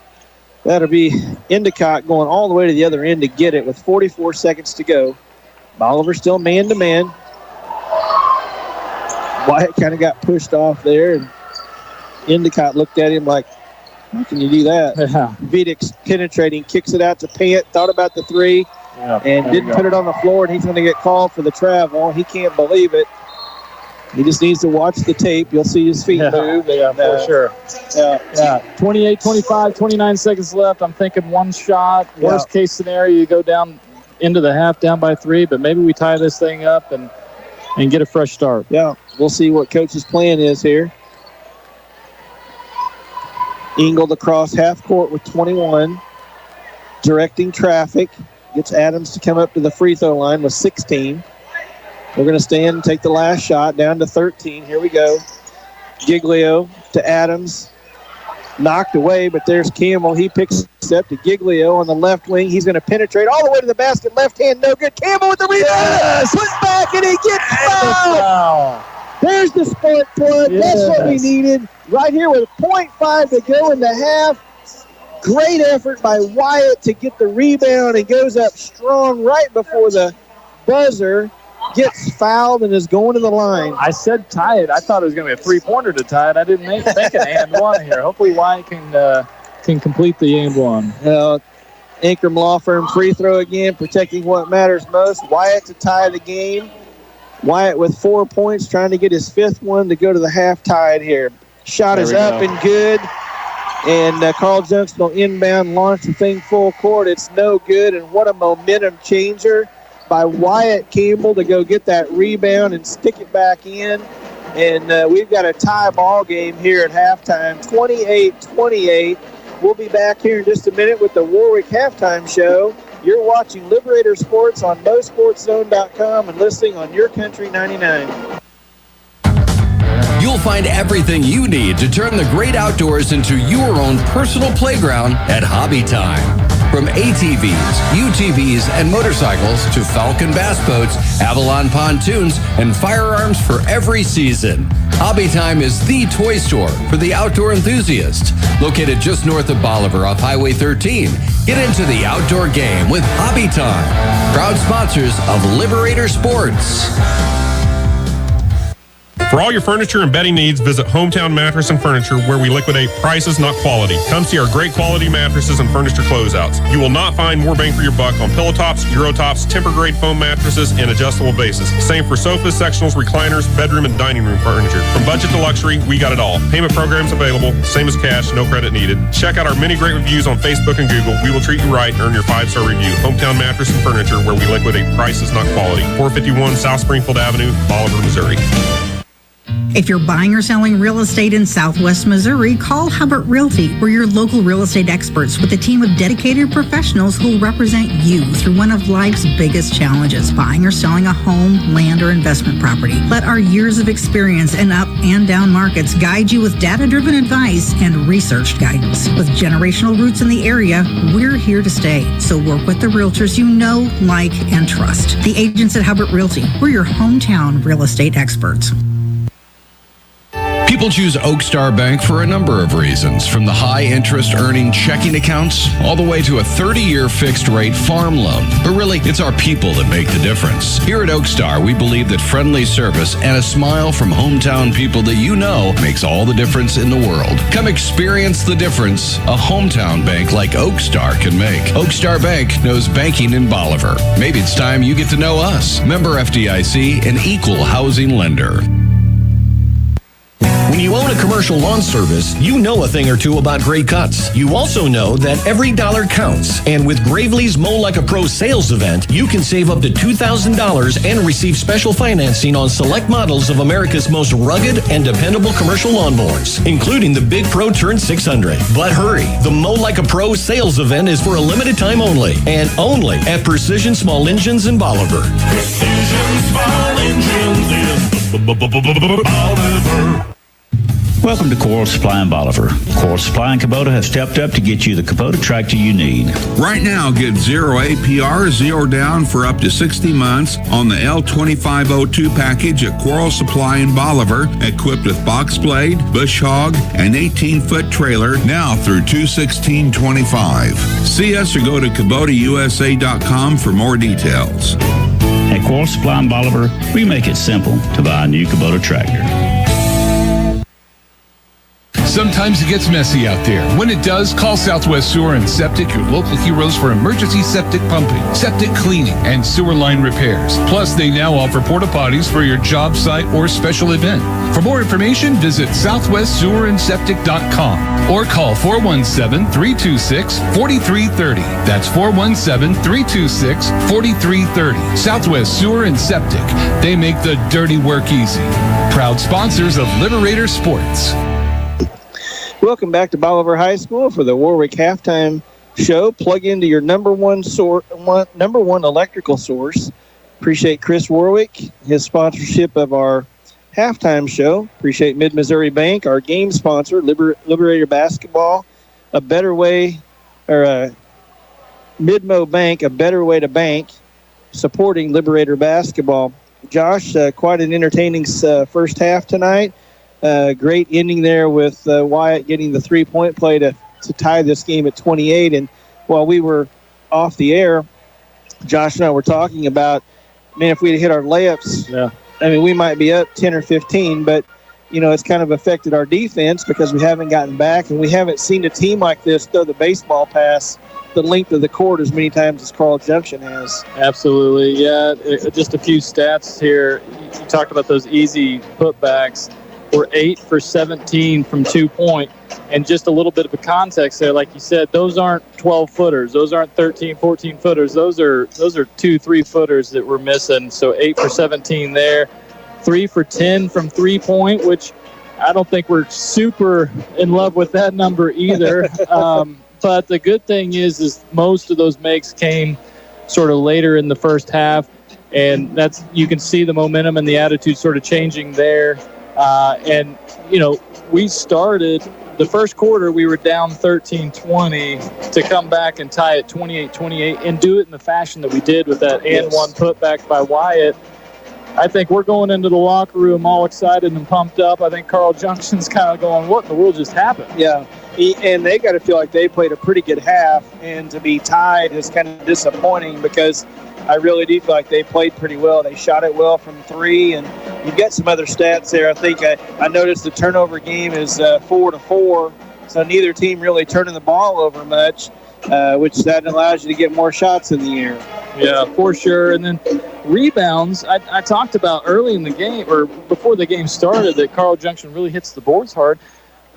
F: that'll be Endicott going all the way to the other end to get it with 44 seconds to go. Bolivar still man-to-man. Wyatt kind of got pushed off there, and Endicott looked at him like, how can you do that?
G: Yeah.
F: Vidic penetrating, kicks it out to Pant, thought about the three, and didn't put it on the floor, and he's going to get called for the travel. He can't believe it. He just needs to watch the tape. You'll see his feet move.
G: Yeah, for sure. Yeah. 28-25, 29 seconds left. I'm thinking one shot. Worst case scenario, you go down into the half down by 3, but maybe we tie this thing up and get a fresh start.
F: Yeah, we'll see what coach's plan is here. Ingold across half court with 21. Directing traffic. Gets Adams to come up to the free throw line with 16. We're going to stand and take the last shot down to 13. Here we go. Giglio to Adams. knocked away, but there's Campbell. He picks up to Giglio on the left wing. He's going to penetrate all the way to the basket. Left hand, no good. Campbell with the rebound.
G: Yes!
F: Put back, and he gets fouled. There's the spark plug.
G: Yes.
F: That's what we needed. Right here with 0.5 to go in the half. Great effort by Wyatt to get the rebound and goes up strong right before the buzzer. Gets fouled and is going to the line.
G: I said tie it. I thought it was going to be a three-pointer to tie it. I didn't think an and one here. Hopefully Wyatt can complete the and one.
F: Ingram Law Firm free throw again, protecting what matters most. Wyatt to tie the game. Wyatt with 4 points, trying to get his fifth one to go to the half tied here. Shot is up and good. And Carl Junction will inbound, launch the thing full court. It's no good, and what a momentum changer by Wyatt Campbell to go get that rebound and stick it back in. And we've got a tie ball game here at halftime, 28-28. We'll be back here in just a minute with the Warwick Halftime Show. You're watching Liberator Sports on MoSportsZone.com and listening on YourCountry 99.
P: You'll find everything you need to turn the great outdoors into your own personal playground at Hobby Time. From ATVs, UTVs, and motorcycles to Falcon bass boats, Avalon pontoons, and firearms for every season. Hobby Time is the toy store for the outdoor enthusiast. Located just north of Bolivar off Highway 13. Get into the outdoor game with Hobby Time. Proud sponsors of Liberator Sports.
Q: For all your furniture and bedding needs, visit Hometown Mattress and Furniture, where we liquidate prices, not quality. Come see our great quality mattresses and furniture closeouts. You will not find more bang for your buck on pillow tops, Euro tops, temper-grade foam mattresses, and adjustable bases. Same for sofas, sectionals, recliners, bedroom, and dining room furniture. From budget to luxury, we got it all. Payment programs available, same as cash, no credit needed. Check out our many great reviews on Facebook and Google. We will treat you right and earn your 5-star review. Hometown Mattress and Furniture, where we liquidate prices, not quality. 451 South Springfield Avenue, Bolivar, Missouri.
R: If you're buying or selling real estate in Southwest Missouri, call Hubbard Realty. We're your local real estate experts with a team of dedicated professionals who will represent you through one of life's biggest challenges, buying or selling a home, land, or investment property. Let our years of experience in up and down markets guide you with data-driven advice and researched guidance. With generational roots in the area, we're here to stay. So work with the realtors you know, like, and trust. The agents at Hubbard Realty. We're your hometown real estate experts.
S: People choose Oak Star Bank for a number of reasons, from the high interest earning checking accounts all the way to a 30-year fixed rate farm loan. But really, it's our people that make the difference. Here at Oak Star, we believe that friendly service and a smile from hometown people that you know makes all the difference in the world. Come experience the difference a hometown bank like Oak Star can make. Oak Star Bank knows banking in Bolivar. Maybe it's time you get to know us. Member FDIC, an equal housing lender.
A: When you own a commercial lawn service, you know a thing or two about great cuts. You also know that every dollar counts. And with Gravely's Mow Like a Pro sales event, you can save up to $2,000 and receive special financing on select models of America's most rugged and dependable commercial lawnmowers, including the Big Pro Turn 600. But hurry, the Mow Like a Pro sales event is for a limited time only, and only at Precision Small Engines in Bolivar.
T: Precision Small Engines in Bolivar.
U: Welcome to Coral Supply in Bolivar. Coral Supply and Kubota have stepped up to get you the Kubota tractor you need.
V: Right now, get 0 APR, 0 down for up to 60 months on the L2502 package at Coral Supply in Bolivar, equipped with box blade, bush hog, and 18-foot trailer, now through 2/16/25. See us or go to KubotaUSA.com for more details.
U: At Coral Supply in Bolivar, we make it simple to buy a new Kubota tractor.
W: Sometimes it gets messy out there. When it does, call Southwest Sewer and Septic, your local heroes for emergency septic pumping, septic cleaning, and sewer line repairs. Plus, they now offer porta potties for your job site or special event. For more information, visit southwestsewerandseptic.com or call 417-326-4330. That's 417-326-4330. Southwest Sewer and Septic. They make the dirty work easy. Proud sponsors of Liberator Sports.
F: Welcome back to Bolivar High School for the Warwick Halftime Show. Plug into your number one electrical source. Appreciate Chris Warwick, his sponsorship of our halftime show. Appreciate Mid-Missouri Bank, our game sponsor, Liberator Basketball, a better way, or Midmo Bank, a better way to bank, supporting Liberator Basketball. Josh, quite an entertaining first half tonight. Great ending there with Wyatt getting the three-point play to tie this game at 28. And while we were off the air, Josh and I were talking about, man, if we'd hit our layups, I mean, we might be up 10 or 15, but, you know, it's kind of affected our defense because we haven't gotten back, and we haven't seen a team like this throw the baseball pass the length of the court as many times as Carl Junction has.
G: Absolutely, yeah. Just a few stats here. You talked about those easy putbacks. We're 8 for 17 from 2-point. And just a little bit of a context there, like you said, those aren't 12-footers. Those aren't 13, 14-footers. Those are 2 3-footers that we're missing. So 8 for 17 there. 3 for 10 from 3-point, which I don't think we're super in love with that number either. But the good thing is most of those makes came sort of later in the first half. And that's, you can see the momentum and the attitude sort of changing there. And, you know, we started the first quarter, we were down 13-20 to come back and tie it 28-28 and do it in the fashion that we did with that and one putback by Wyatt. I think we're going into the locker room all excited and pumped up. I think Carl Junction's kind of going, what in the world just happened?
F: Yeah, and they got to feel like they played a pretty good half, and to be tied is kind of disappointing because I really do feel like they played pretty well. They shot it well from 3, and you've got some other stats there. I think I noticed the turnover game is 4-4, so neither team really turning the ball over much, which that allows you to get more shots in the air.
G: Yeah, for sure. And then rebounds, I talked about early in the game, or before the game started, that Carl Junction really hits the boards hard.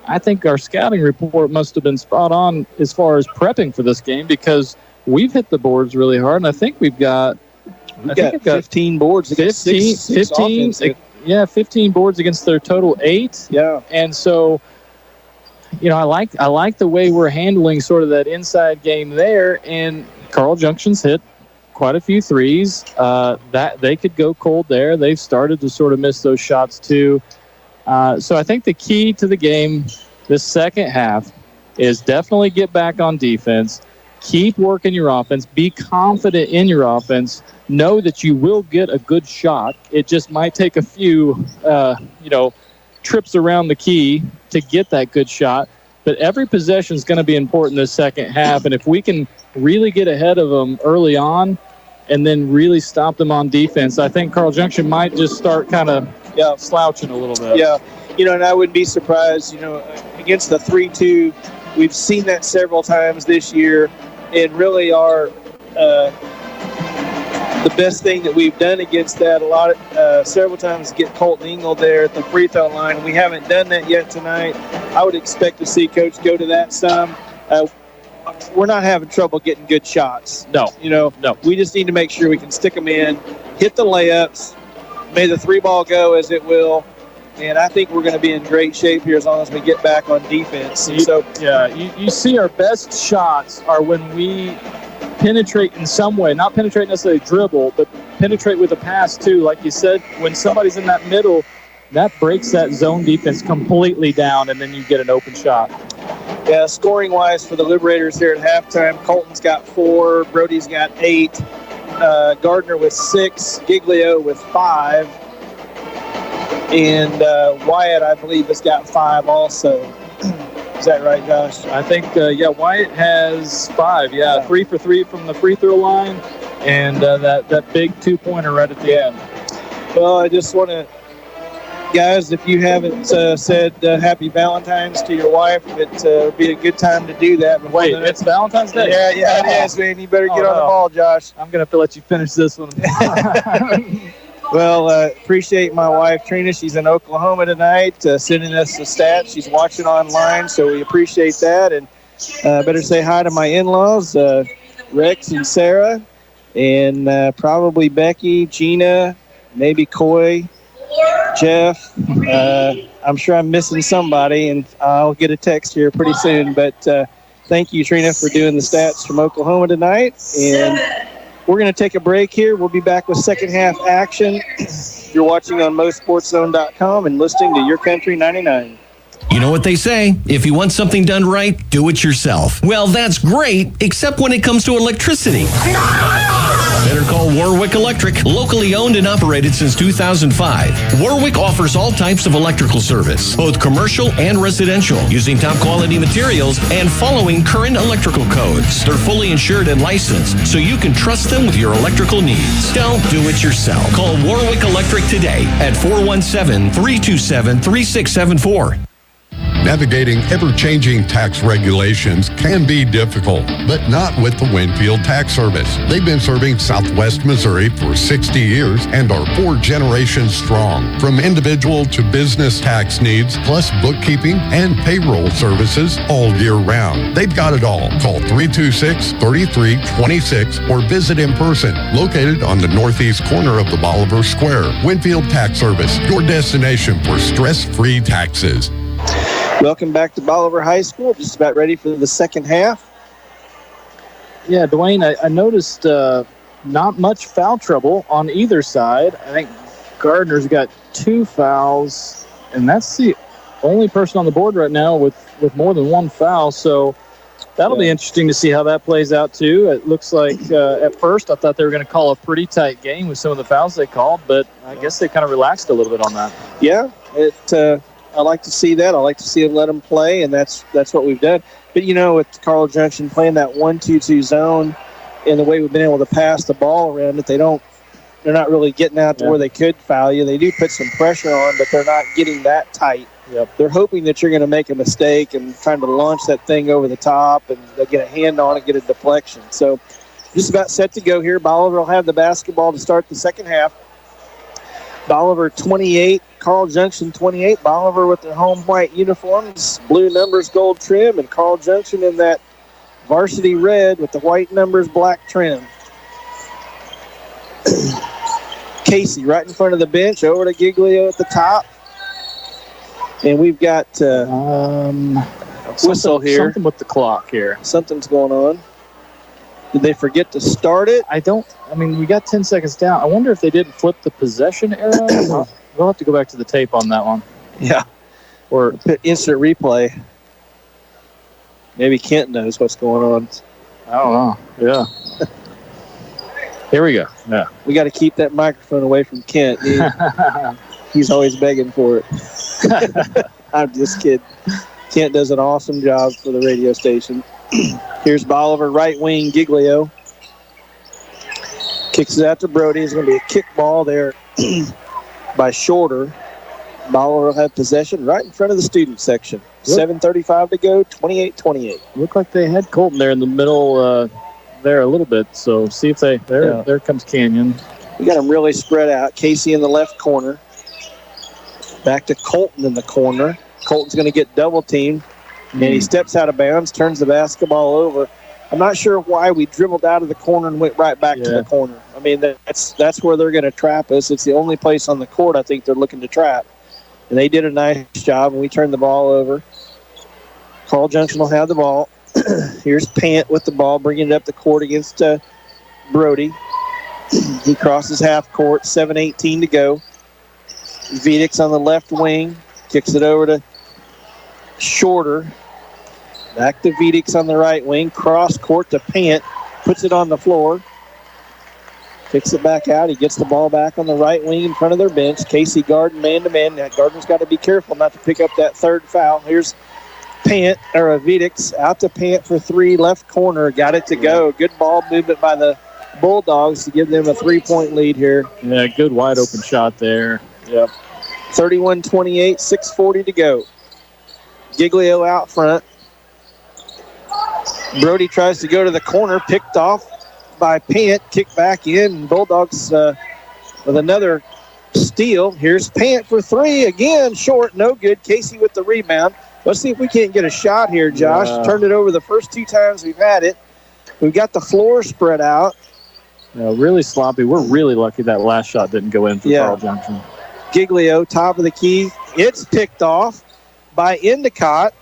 G: I think our scouting report must have been spot on as far as prepping for this game because we've hit the boards really hard, and I think we've got
F: 15 boards against 15
G: boards against their total 8.
F: Yeah.
G: And so, you know, I like the way we're handling sort of that inside game there, and Carl Junction's hit quite a few threes. That they could go cold there. They've started to sort of miss those shots too. So I think the key to the game this second half is definitely get back on defense. Keep working your offense. Be confident in your offense. Know that you will get a good shot. It just might take a few, trips around the key to get that good shot. But every possession is going to be important this second half. And if we can really get ahead of them early on and then really stop them on defense, I think Carl Junction might just start kind of slouching a little bit.
F: Yeah, and I wouldn't be surprised, against the 3-2, we've seen that several times this year. And really the best thing that we've done against that several times is get Colton Engel there at the free throw line. We haven't done that yet tonight. I would expect to see Coach go to that some. We're not having trouble getting good shots.
G: No.
F: No. We just need to make sure we can stick them in, hit the layups, may the 3-ball go as it will. And I think we're going to be in great shape here as long as we get back on defense.
G: You see our best shots are when we penetrate in some way, not penetrate necessarily dribble, but penetrate with a pass too. Like you said, when somebody's in that middle, that breaks that zone defense completely down, and then you get an open shot.
F: Yeah, scoring-wise for the Liberators here at halftime, Colton's got 4, Brody's got 8, Gardner with 6, Giglio with 5, and Wyatt, I believe, has got 5 also. Is that right, Josh?
G: I think, Wyatt has 5. Yeah, 3 for 3 from the free throw line, and that big 2-pointer right at the end.
F: Well, I just want to, guys, if you haven't said Happy Valentine's to your wife, it would be a good time to do that.
G: Wait, it's Valentine's Day?
F: Yeah, it is, man. You better get on the ball, Josh.
G: I'm going to have to let you finish this one.
F: Well, appreciate my wife, Trina. She's in Oklahoma tonight, sending us the stats. She's watching online, so we appreciate that. And better say hi to my in-laws, Rex and Sarah, and probably Becky, Gina, maybe Coy, Jeff. I'm sure I'm missing somebody, and I'll get a text here pretty soon. But thank you, Trina, for doing the stats from Oklahoma tonight. And we're going to take a break here. We'll be back with second half action You're watching on MoSportsZone.com and listening to Your Country 99.
B: You know what they say? If you want something done right, do it yourself. Well, that's great, except when it comes to electricity. Better call Warwick Electric, locally owned and operated since 2005. Warwick offers all types of electrical service, both commercial and residential, using top quality materials and following current electrical codes. They're fully insured and licensed, so you can trust them with your electrical needs. Don't do it yourself. Call Warwick Electric today at 417-327-3674.
E: Navigating ever-changing tax regulations can be difficult, but not with the Winfield Tax Service. They've been serving Southwest Missouri for 60 years and are 4 generations strong. From individual to business tax needs, plus bookkeeping and payroll services all year round. They've got it all. Call 326-3326 or visit in person. Located on the northeast corner of the Bolivar Square. Winfield Tax Service, your destination for stress-free taxes.
F: Welcome back to Bolivar High School. Just about ready for the second half.
G: Yeah, Dwayne, I noticed not much foul trouble on either side. I think Gardner's got 2 fouls, and that's the only person on the board right now with more than 1 foul. So that'll be interesting to see how that plays out, too. It looks like at first I thought they were going to call a pretty tight game with some of the fouls they called, but I guess they kind of relaxed a little bit on that.
F: Yeah, I like to see that. I like to see them let them play, and that's what we've done. But, with Carl Junction playing that 1-2-2 zone and the way we've been able to pass the ball around it, they're not really getting out to where they could foul you. They do put some pressure on, but they're not getting that tight.
G: Yep.
F: They're hoping that you're going to make a mistake and trying to launch that thing over the top, and they'll get a hand on it, get a deflection. So just about set to go here. Bolivar will have the basketball to start the second half. Bolivar 28, Carl Junction 28. Bolivar with their home white uniforms, blue numbers, gold trim, and Carl Junction in that varsity red with the white numbers, black trim. Casey right in front of the bench, over to Giglio at the top. And we've got whistle here.
G: Something with the clock here.
F: Something's going on. Did they forget to start it?
G: We got 10 seconds down. I wonder if they didn't flip the possession arrow. We'll have to go back to the tape on that one.
F: Yeah. Or instant replay. Maybe Kent knows what's going on.
G: I don't know. Yeah. Here we go. Yeah.
F: We got to keep that microphone away from Kent. He's always begging for it. I'm just kidding. Kent does an awesome job for the radio station. Here's Bolivar, right wing, Giglio. Kicks it out to Brody. It's going to be a kick ball there by Shorter. Bolivar will have possession right in front of the student section. 7:35 to go, 28-28.
G: Looked like they had Colton there in the middle there a little bit. So see if there comes Canyon.
F: We got them really spread out. Casey in the left corner. Back to Colton in the corner. Colton's going to get double teamed. And he steps out of bounds, turns the basketball over. I'm not sure why we dribbled out of the corner and went right back to the corner. I mean, that's where they're going to trap us. It's the only place on the court I think they're looking to trap. And they did a nice job, and we turned the ball over. Carl Junction will have the ball. Here's Pant with the ball, bringing it up the court against Brody. He crosses half court, 7:18 to go. Vedix on the left wing, kicks it over to Shorter. Back to Vedix on the right wing. Cross court to Pant. Puts it on the floor. Kicks it back out. He gets the ball back on the right wing in front of their bench. Casey Garden man-to-man. Now, Gardner's got to be careful not to pick up that third foul. Here's Vedix out to Pant for 3. Left corner. Got it to go. Good ball movement by the Bulldogs to give them a 3-point lead here.
G: Yeah, good wide open shot there.
F: Yep. 31-28, 6:40 to go. Giglio out front. Brody tries to go to the corner, picked off by Pant, kicked back in. Bulldogs with another steal. Here's Pant for 3 again, short, no good. Casey with the rebound. Let's see if we can't get a shot here, Josh. Turned it over the first 2 times we've had it. We've got the floor spread out.
G: Yeah, really sloppy. We're really lucky that last shot didn't go in for Carl Junction.
F: Giglio, top of the key. It's picked off by Endicott.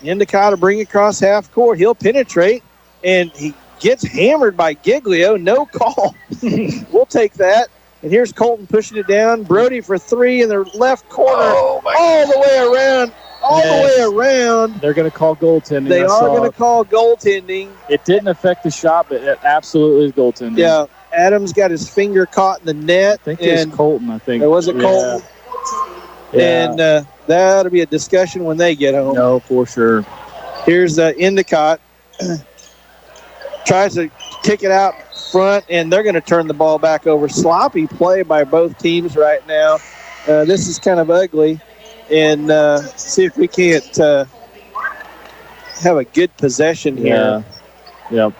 F: Endicott to bring across half court. He'll penetrate, and he gets hammered by Giglio. No call. We'll take that. And here's Colton pushing it down. Brody for three in the left corner. All the way around.
G: They're going to call goaltending.
F: They are going to call goaltending.
G: It didn't affect the shot, but it absolutely is goaltending.
F: Yeah. Adams got his finger caught in the net.
G: I think it was Colton,
F: Or was it Colton?
G: Yeah.
F: And that'll be a discussion when they get home.
G: No, for sure.
F: Here's Endicott. Tries to kick it out front, and they're going to turn the ball back over. Sloppy play by both teams right now. This is kind of ugly. And see if we can't have a good possession here.
G: Yeah.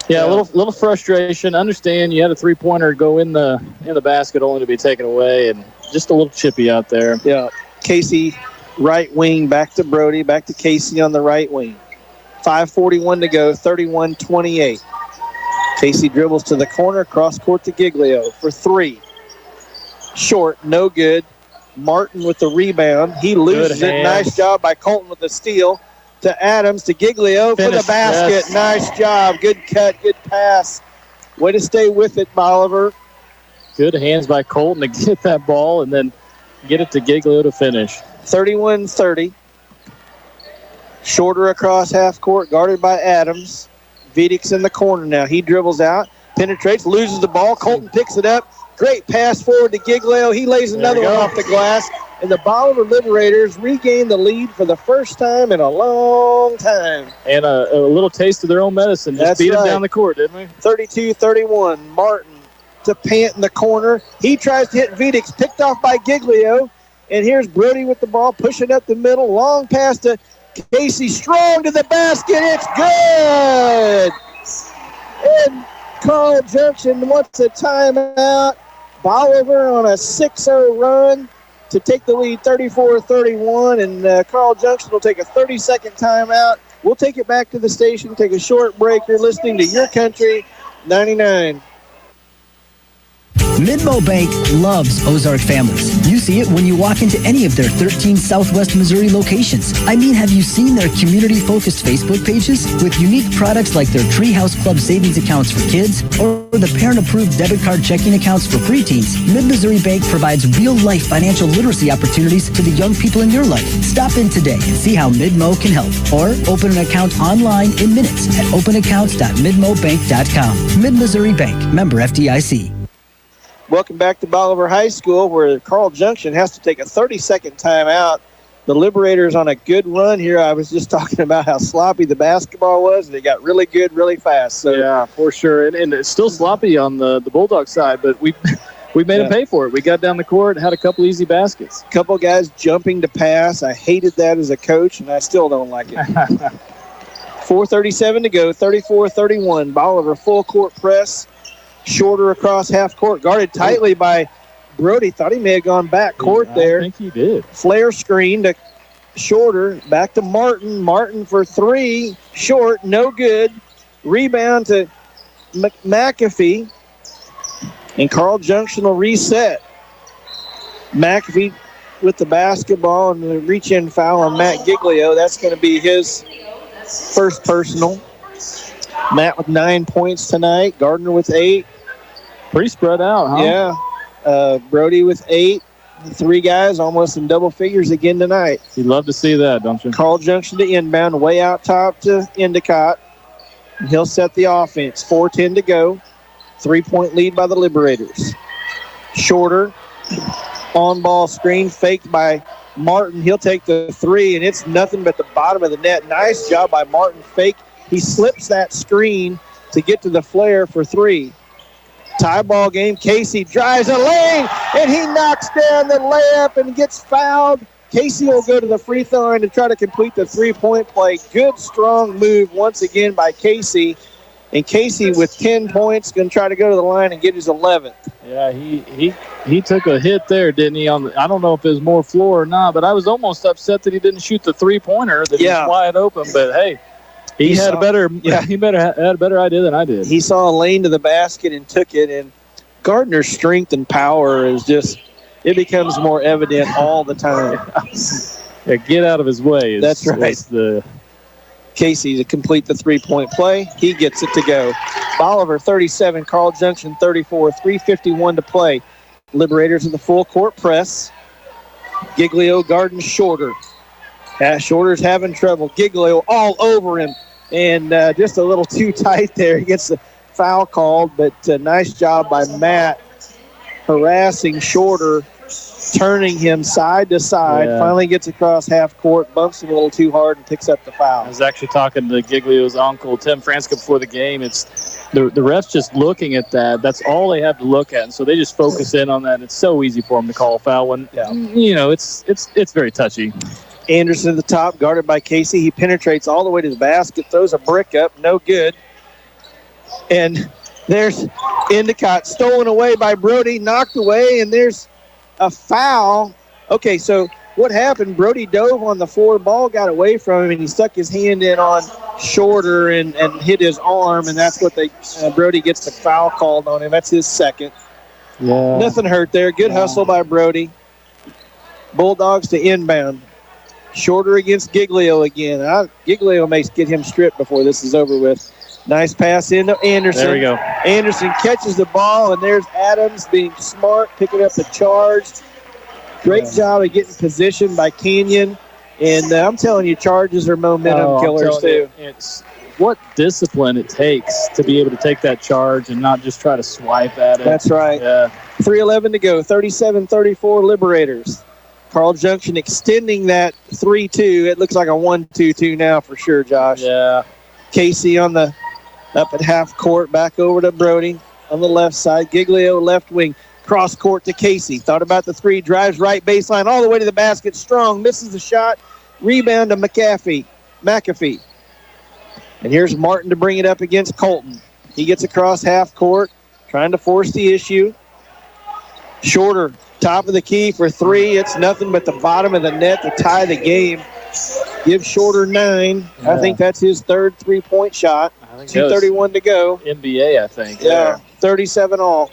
G: Yeah, a little frustration. Understand you had a three-pointer go in the basket only to be taken away, and just a little chippy out there.
F: Yeah. Casey right wing back to Brody, back to Casey on the right wing. 5:41 to go, 31-28. Casey dribbles to the corner, cross court to Giglio for three. Short, no good. Martin with the rebound. He loses it. Nice job by Colton with the steal. To Adams, to Giglio for the basket. Yes. Nice job. Good cut, good pass. Way to stay with it, Bolivar.
G: Good hands by Colton to get that ball and then get it to Giglio to finish.
F: 31-30. Shorter across half court, guarded by Adams. Vidic's in the corner now. He dribbles out, penetrates, loses the ball. Colton picks it up. Great pass forward to Giglio. He lays another one off the glass. And the Bolivar Liberators regain the lead for the first time in a long time.
G: And a little taste of their own medicine. Just beat them down the court, didn't we?
F: 32-31. Martin to Pant in the corner. He tries to hit Vidic's, picked off by Giglio. And here's Brody with the ball, pushing up the middle. Long pass to Casey. Strong to the basket. It's good. And Carl Junction wants a timeout. Bolivar on a 6-0 run to take the lead 34-31, and Carl Junction will take a 30-second timeout. We'll take it back to the station, take a short break. You're listening to Your Country 99.
C: Midmo Bank loves Ozark families. You see it when you walk into any of their 13 Southwest Missouri locations. I mean, have you seen their community-focused Facebook pages with unique products like their Treehouse Club savings accounts for kids or the parent-approved debit card checking accounts for preteens? Mid-Missouri Bank provides real-life financial literacy opportunities to the young people in your life. Stop in today and see how Midmo can help, or open an account online in minutes at openaccounts.midmobank.com. Mid-Missouri Bank, member FDIC.
F: Welcome back to Bolivar High School, where Carl Junction has to take a 30-second timeout. The Liberators on a good run here. I was just talking about how sloppy the basketball was. They got really good really fast. So
G: yeah, for sure. And it's still sloppy on the Bulldog side, but we made them pay for it. We got down the court, had a couple easy baskets.
F: A couple guys jumping to pass. I hated that as a coach, and I still don't like it. 4:37 to go, 34-31. Bolivar full court press. Shorter across half court, guarded tightly by Brody. Thought he may have gone back court there.
G: I think he did.
F: Flare screen to Shorter, back to Martin. Martin for three, short, no good. Rebound to McAfee. And Carl Junction will reset. McAfee with the basketball and the reach-in foul on Matt Giglio. That's going to be his first personal. Matt with 9 points tonight. Gardner with 8.
G: Pretty spread out, huh?
F: Yeah. Brody with 8. Three guys almost in double figures again tonight.
G: You'd love to see that, don't you?
F: Carl Junction to inbound, way out top to Endicott. And he'll set the offense. 4:10 to go. 3-point lead by the Liberators. Shorter. On-ball screen faked by Martin. He'll take the three, and it's nothing but the bottom of the net. Nice job by Martin. Fake. He slips that screen to get to the flare for three. Tie ball game. Casey drives a lane, and he knocks down the layup and gets fouled. Casey will go to the free throw line to try to complete the three-point play. Good, strong move once again by Casey. And Casey with 10 points going to try to go to the line and get his 11th.
G: Yeah, he took a hit there, didn't he? I don't know if it was more floor or not, but I was almost upset that he didn't shoot the three-pointer that was wide open. But, hey, he had a better idea than I did.
F: He saw a lane to the basket and took it. And Gardner's strength and power is just – it becomes more evident all the time.
G: Yeah, get out of his way.
F: That's right. Casey to complete the three-point play. He gets it to go. Bolivar 37, Carl Junction 34, 3:51 to play. Liberators in the full court press. Giglio guarding Shorter. Shorter's having trouble. Giglio all over him. And just a little too tight there. He gets the foul called, but nice job by Matt harassing Shorter, turning him side to side.
G: Yeah.
F: Finally gets across half court, bumps him a little too hard, and picks up the foul.
G: I was actually talking to Giglio's uncle, Tim Franska, before the game. It's the refs just looking at that. That's all they have to look at, and so they just focus in on that. It's so easy for them to call a foul when, it's very touchy.
F: Anderson at the top, guarded by Casey. He penetrates all the way to the basket, throws a brick up, no good. And there's Endicott, stolen away by Brody, knocked away, and there's a foul. Okay, so what happened? Brody dove on the floor, ball got away from him, and he stuck his hand in on Shorter and hit his arm, and that's what Brody gets the foul called on him. That's his second.
G: Yeah.
F: Nothing hurt there. Good hustle by Brody. Bulldogs to inbound. Shorter against Giglio again. Giglio may get him stripped before this is over with. Nice pass into Anderson.
G: There we go.
F: Anderson catches the ball, and there's Adams being smart, picking up the charge. Great job of getting position by Kenyon. And I'm telling you, charges are momentum killers, too.
G: It's what discipline it takes to be able to take that charge and not just try to swipe at it.
F: That's right.
G: Yeah.
F: 3:11 to go, 37-34 Liberators. Carl Junction extending that 3-2. It looks like a 1-2-2 now for sure, Josh.
G: Yeah.
F: Casey up at half court, back over to Brody on the left side. Giglio left wing, cross court to Casey. Thought about the three, drives right baseline all the way to the basket. Strong, misses the shot. Rebound to McAfee. And here's Martin to bring it up against Colton. He gets across half court, trying to force the issue. Shorter, top of the key for three. It's nothing but the bottom of the net to tie the game. Give Shorter 9.
G: Yeah.
F: I think that's his third three-point shot. 2:31 to go.
G: NBA, I think.
F: Yeah, 37 all.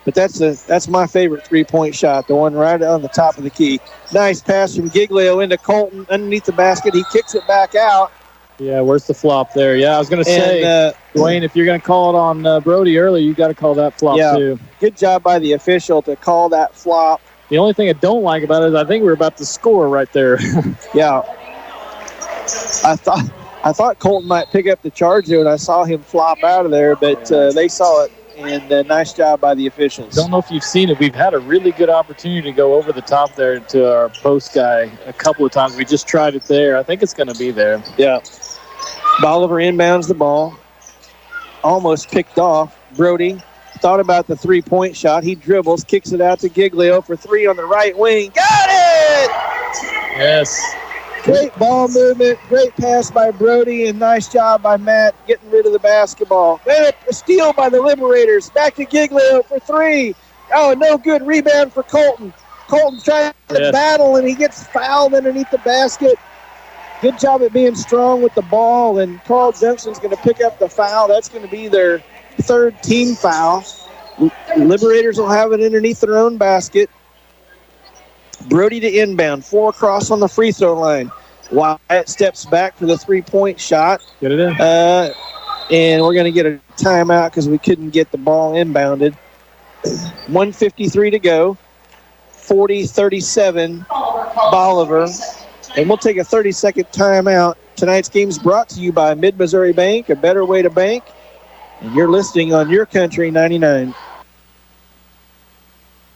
F: But that's my favorite three-point shot, the one right on the top of the key. Nice pass from Giglio into Colton underneath the basket. He kicks it back out.
G: Yeah, where's the flop there? Yeah, I was going to say, Dwayne, if you're going to call it on Brody early, you got to call that flop too.
F: Good job by the official to call that flop.
G: The only thing I don't like about it is I think we're about to score right there.
F: Yeah. I thought Colton might pick up the charge there, and I saw him flop out of there, but they saw it, and nice job by the officials.
G: Don't know if you've seen it. We've had a really good opportunity to go over the top there to our post guy a couple of times. We just tried it there. I think it's going to be there.
F: Yeah. Bolivar inbounds the ball. Almost picked off. Brody thought about the three-point shot. He dribbles, kicks it out to Giglio for three on the right wing. Got it!
G: Yes.
F: Great ball movement, great pass by Brody, and nice job by Matt getting rid of the basketball. Man, a steal by the Liberators. Back to Giglio for three. Oh, no good. Rebound for Colton. Colton's trying to battle, and he gets fouled underneath the basket. Good job at being strong with the ball, and Carl Junction's going to pick up the foul. That's going to be their third team foul. Liberators will have it underneath their own basket. Brody to inbound, 4 across on the free throw line. Wyatt steps back for the three-point shot.
G: Get it in.
F: And we're going to get a timeout because we couldn't get the ball inbounded. 1:53 to go. 40-37 Bolivar. And we'll take a 30-second timeout. Tonight's game is brought to you by Mid-Missouri Bank, a better way to bank. And you're listening on Your Country 99.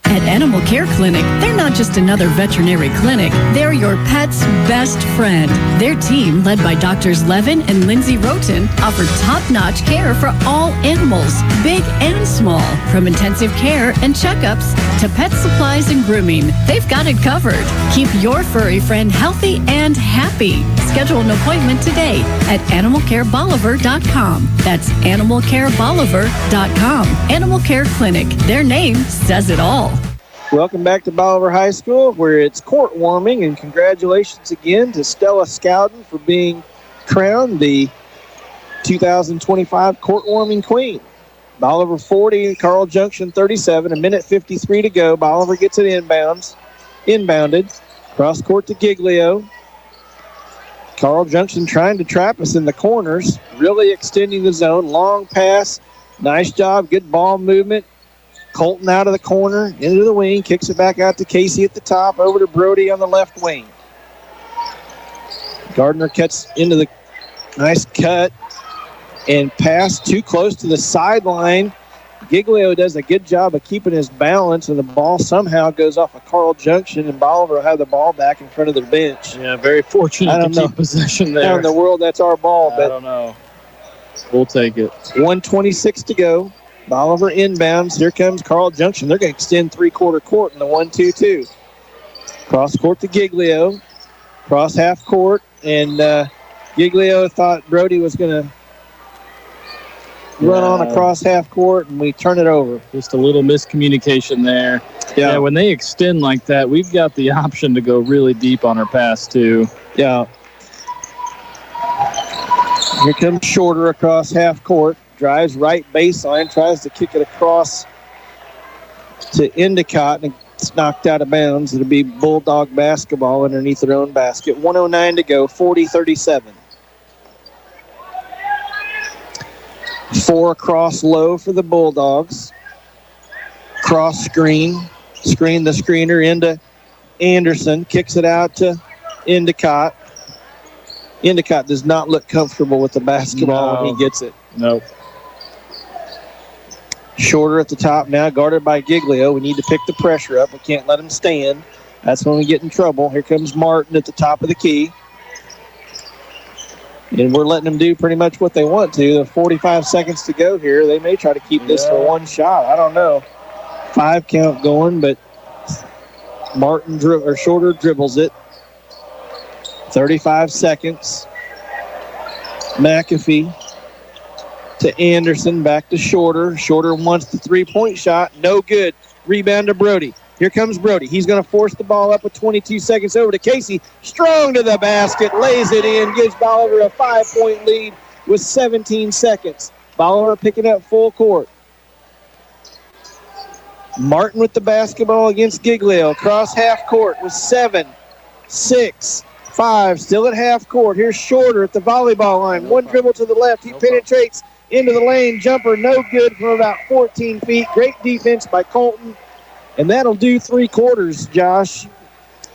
H: At Animal Care Clinic, they're not just another veterinary clinic. They're your pet's best friend. Their team, led by Doctors Levin and Lindsay Roten, offer top-notch care for all animals, big and small. From intensive care and checkups to pet supplies and grooming, they've got it covered. Keep your furry friend healthy and happy. Schedule an appointment today at animalcarebolivar.com. That's animalcarebolivar.com. Animal Care Clinic. Their name says it all.
F: Welcome back to Bolivar High School, where it's court warming, and congratulations again to Stella Scowden for being crowned the 2025 court warming queen. Bolivar 40, Carl Junction 37, 1:53 to go. Bolivar gets it inbounded. Cross court to Giglio. Carl Junction trying to trap us in the corners, really extending the zone. Long pass. Nice job. Good ball movement. Colton out of the corner, into the wing, kicks it back out to Casey at the top, over to Brody on the left wing. Gardner cuts into the nice cut and pass too close to the sideline. Giglio does a good job of keeping his balance, and the ball somehow goes off of Carl Junction, and Bolivar will have the ball back in front of their bench.
G: Yeah, very fortunate to keep possession there.
F: How in the world that's our ball?
G: I don't know. We'll take it.
F: 1:26 to go. Bolivar inbounds. Here comes Carl Junction. They're going to extend three-quarter court in the 1-2-2. Cross court to Giglio. Cross half court, and Giglio thought Brody was going to run on across half court, and we turn it over.
G: Just a little miscommunication there. Yeah, when they extend like that, we've got the option to go really deep on our pass, too.
F: Yeah. Here comes Shorter across half court. Drives right baseline, tries to kick it across to Endicott, and it's knocked out of bounds. It'll be Bulldog basketball underneath their own basket. 1:09 to go, 40-37. 4 across low for the Bulldogs. Cross screen the screener into Anderson, kicks it out to Endicott. Endicott does not look comfortable with the basketball when he gets it.
G: Nope.
F: Shorter at the top now, guarded by Giglio. We need to pick the pressure up. We can't let him stand. That's when we get in trouble. Here comes Martin at the top of the key. And we're letting them do pretty much what they want to. There 45 seconds to go here. They may try to keep this for one shot. I don't know. 5 count going, but Shorter dribbles it. 35 seconds. McAfee to Anderson, back to Shorter. Shorter wants the three-point shot. No good. Rebound to Brody. Here comes Brody. He's going to force the ball up with 22 seconds over to Casey. Strong to the basket. Lays it in. Gives Bolivar a 5-point lead with 17 seconds. Bolivar picking up full court. Martin with the basketball against Giglio. Across half court with 7, 6, 5. Still at half court. Here's Shorter at the volleyball line. One dribble to the left. He penetrates into the lane. Jumper no good from about 14 feet. Great defense by Colton. And that'll do 3 quarters, Josh.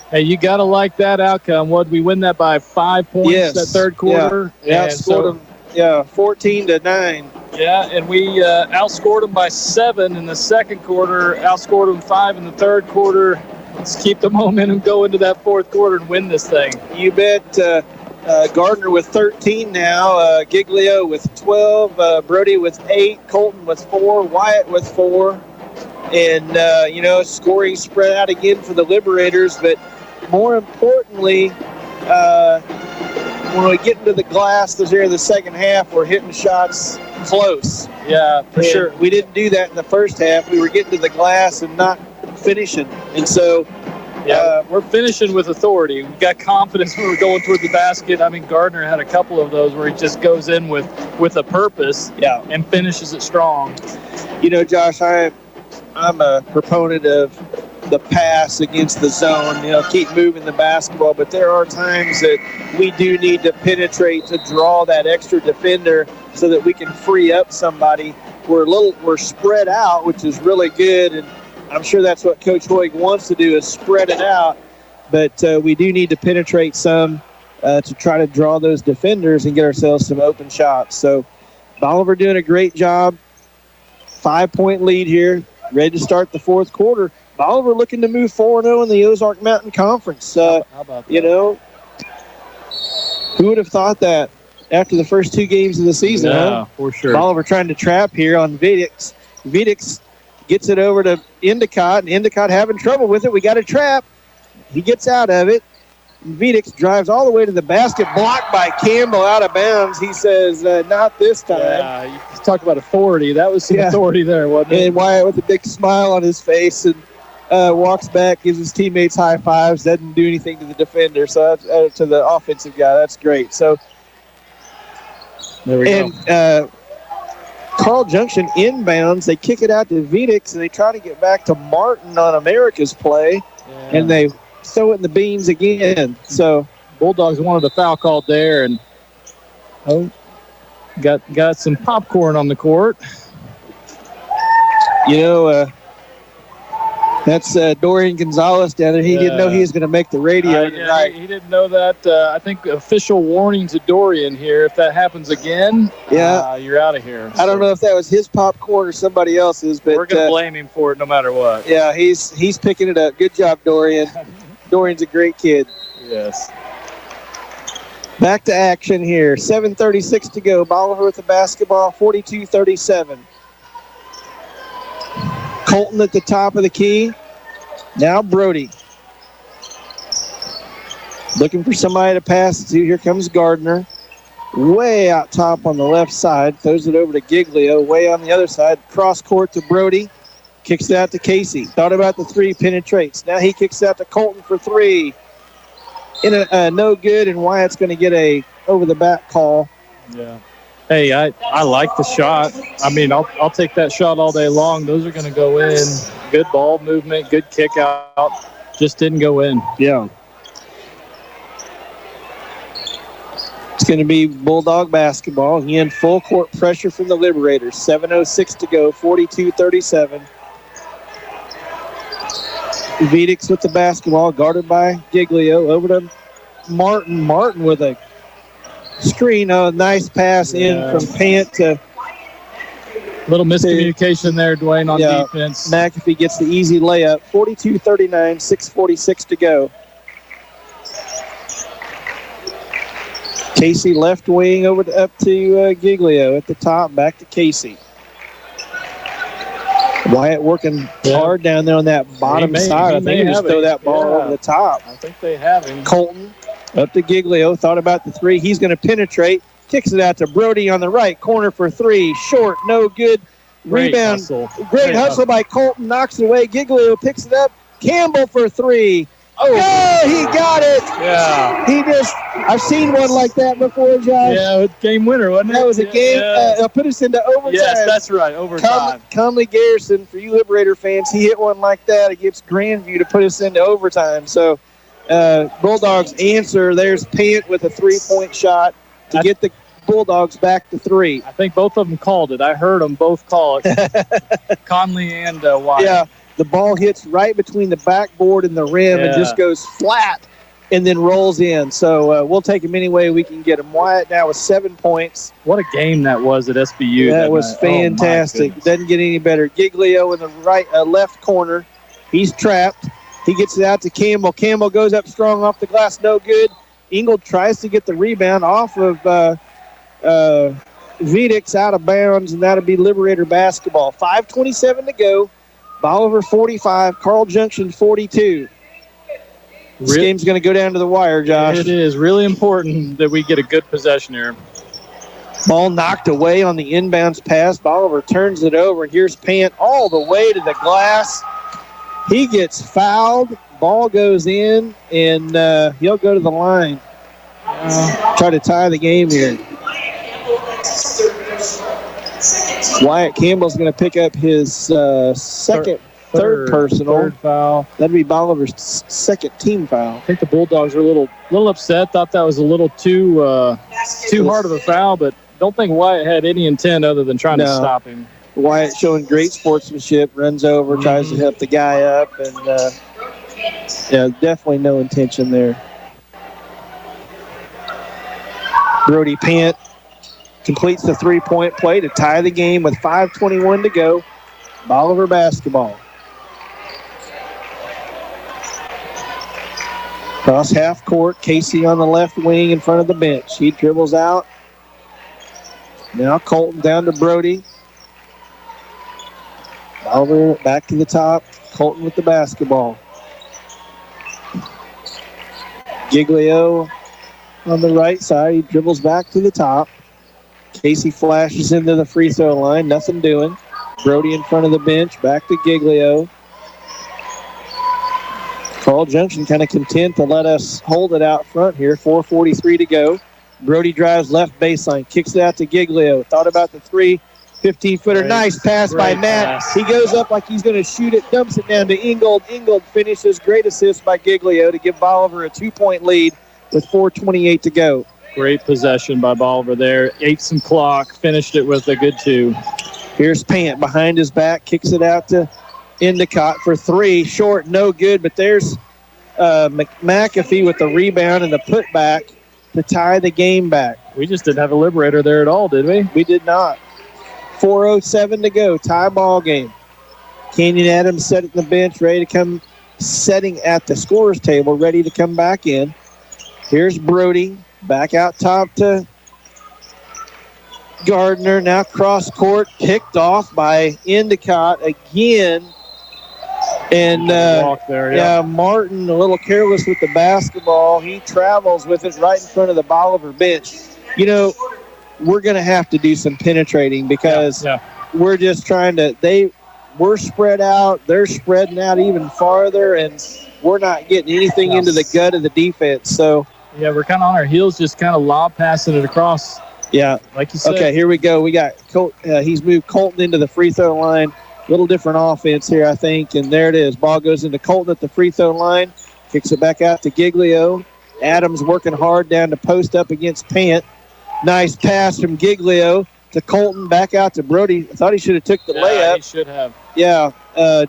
G: Hey, you got to like that outcome. What, we win that by 5 points that third quarter?
F: Yeah, outscored them 14-9.
G: Yeah, and we outscored them by 7 in the second quarter, outscored them 5 in the third quarter. Let's keep the momentum going to that fourth quarter and win this thing.
F: You bet. Gardner with 13 now, Giglio with 12, Brody with 8, Colton with 4, Wyatt with 4. And, scoring spread out again for the Liberators. But more importantly, when we get into the glass here in the second half, we're hitting shots close.
G: Yeah, for sure.
F: We didn't do that in the first half. We were getting to the glass and not finishing. And so
G: we're finishing with authority. We've got confidence when we're going toward the basket. I mean, Gardner had a couple of those where he just goes in with a purpose and finishes it strong.
F: You know, Josh, I'm a proponent of the pass against the zone, keep moving the basketball, but there are times that we do need to penetrate to draw that extra defender so that we can free up somebody. We're spread out, which is really good, and I'm sure that's what Coach Hoig wants to do is spread it out, but we do need to penetrate some to try to draw those defenders and get ourselves some open shots. So Bolivar doing a great job. 5-point lead here. Ready to start the fourth quarter. Bolivar looking to move 4-0 in the Ozark Mountain Conference.
G: How about that?
F: Who would have thought that after the first 2 games of the season?
G: Yeah, for sure.
F: Bolivar trying to trap here on Vidix. Vidix gets it over to Endicott, and Endicott having trouble with it. We got a trap. He gets out of it. Vidix drives all the way to the basket, blocked by Campbell out of bounds. He says, not this time.
G: Yeah, you talk about authority. That was some authority there, wasn't it?
F: And Wyatt with a big smile on his face and walks back, gives his teammates high fives, doesn't do anything to the defender, so that's, to the offensive guy. That's great. So,
G: there we
F: go. Carl Junction inbounds. They kick it out to Vidix, and they try to get back to Martin on America's play, and they throw it in the beans again. So
G: Bulldogs wanted a foul called there, and got some popcorn on the court.
F: That's Dorian Gonzalez down there. He didn't know he was going to make the radio tonight.
G: He didn't know that. I think official warning to Dorian here. If that happens again, you're out of here.
F: I don't know if that was his popcorn or somebody else's, but
G: we're going to blame him for it no matter what.
F: Yeah, he's picking it up. Good job, Dorian. Dorian's a great kid.
G: Yes.
F: Back to action here. 7:36 to go. Bolivar with the basketball, 42-37. Colton at the top of the key. Now Brody. Looking for somebody to pass it to. Here comes Gardner. Way out top on the left side. Throws it over to Giglio. Way on the other side. Cross court to Brody. Kicks it out to Casey. Thought about the three. Penetrates. Now he kicks it out to Colton for three. In a no good, and Wyatt's going to get a over-the-back call.
G: Yeah. Hey, I like the shot. I mean, I'll take that shot all day long. Those are going to go in. Good ball movement, good kick out. Just didn't go in.
F: Yeah. It's going to be Bulldog basketball. Again, full court pressure from the Liberators. 7:06 to go, 42-37. Vedix with the basketball, guarded by Giglio. Over to Martin. Martin with a screen. A nice pass in from Pant to...
G: Little miscommunication there, Dwayne, on defense.
F: McAfee gets the easy layup. 42-39, 6:46 to go. Casey left wing up to Giglio at the top. Back to Casey. Wyatt working hard down there on that bottom side. I think he just throw that ball over the top.
G: I think they have him.
F: Colton up to Giglio. Thought about the three. He's going to penetrate. Kicks it out to Brody on the right corner for three. Short, no good. Rebound. Great hustle by Colton. Knocks it away. Giglio picks it up. Campbell for three. Oh, he got it.
G: Yeah.
F: I've seen one like that before, Josh.
G: Yeah, game winner, wasn't it?
F: That was a game. Put us into overtime.
G: Yes, that's right, overtime.
F: Conley Garrison, for you Liberator fans, he hit one like that against Grandview to put us into overtime. So, Bulldogs answer. There's Pant with a three-point shot to get the Bulldogs back to three.
G: I think both of them called it. I heard them both call it. Conley and Wyatt.
F: Yeah. The ball hits right between the backboard and the rim and just goes flat and then rolls in. So we'll take him any way we can get him. Wyatt now with 7 points.
G: What a game that was at SBU.
F: That was fantastic. Doesn't get any better. Giglio in the left corner. He's trapped. He gets it out to Campbell. Campbell goes up strong off the glass. No good. Ingold tries to get the rebound off of Vedix out of bounds, and that'll be Liberator basketball. 5:27 to go. Bolivar 45, Carl Junction 42. This game's going to go down to the wire, Josh.
G: It is really important that we get a good possession here.
F: Ball knocked away on the inbounds pass. Bolivar turns it over, and here's Pant all the way to the glass. He gets fouled. Ball goes in, and he'll go to the line. Try to tie the game here. Wyatt Campbell's going to pick up his third personal.
G: Third foul.
F: That'd be Bolivar's second team foul.
G: I think the Bulldogs are a little upset. Thought that was a little too hard of a foul, but don't think Wyatt had any intent other than trying to stop him.
F: Wyatt showing great sportsmanship, runs over, tries to help the guy up, and definitely no intention there. Brody Pant completes the three-point play to tie the game with 5:21 to go. Bolivar basketball. Cross half court. Casey on the left wing in front of the bench. He dribbles out. Now Colton down to Brody. Bolivar back to the top. Colton with the basketball. Giglio on the right side. He dribbles back to the top. Casey flashes into the free throw line. Nothing doing. Brody in front of the bench. Back to Giglio. Carl Junction kind of content to let us hold it out front here. 4:43 to go. Brody drives left baseline. Kicks it out to Giglio. Thought about the three. 15-footer. Nice pass by Matt. He goes up like he's going to shoot it. Dumps it down to Ingold. Ingold finishes. Great assist by Giglio to give Bolivar a 2-point lead. with 4:28 to go.
G: Great possession by Bolivar there. Ate some clock, finished it with a good 2.
F: Here's Pant behind his back, kicks it out to Endicott for 3. Short, no good, but there's McAfee with the rebound and the putback to tie the game back.
G: We just didn't have a Liberator there at all, did we?
F: We did not. 4:07 to go, tie ball game. Kenyon Adams sitting at the bench, ready to come, setting at the scorer's table, ready to come back in. Here's Brody, back out top to Gardner. Now cross court, picked off by Endicott again. And Martin a little careless with the basketball. He travels with it right in front of the Bolivar bench. You know, we're going to have to do some penetrating because we're just trying to we're spread out. They're spreading out even farther, and we're not getting anything into the gut of the defense. So
G: yeah, we're kind of on our heels, just kind of lob passing it across.
F: Yeah.
G: Like you said.
F: Okay, here we go. We got he's moved Colton into the free throw line. Little different offense here, I think. And there it is. Ball goes into Colton at the free throw line. Kicks it back out to Giglio. Adams working hard down to post up against Pant. Nice pass from Giglio to Colton. Back out to Brody. I thought he should have took the layup.
G: He should have.
F: Yeah,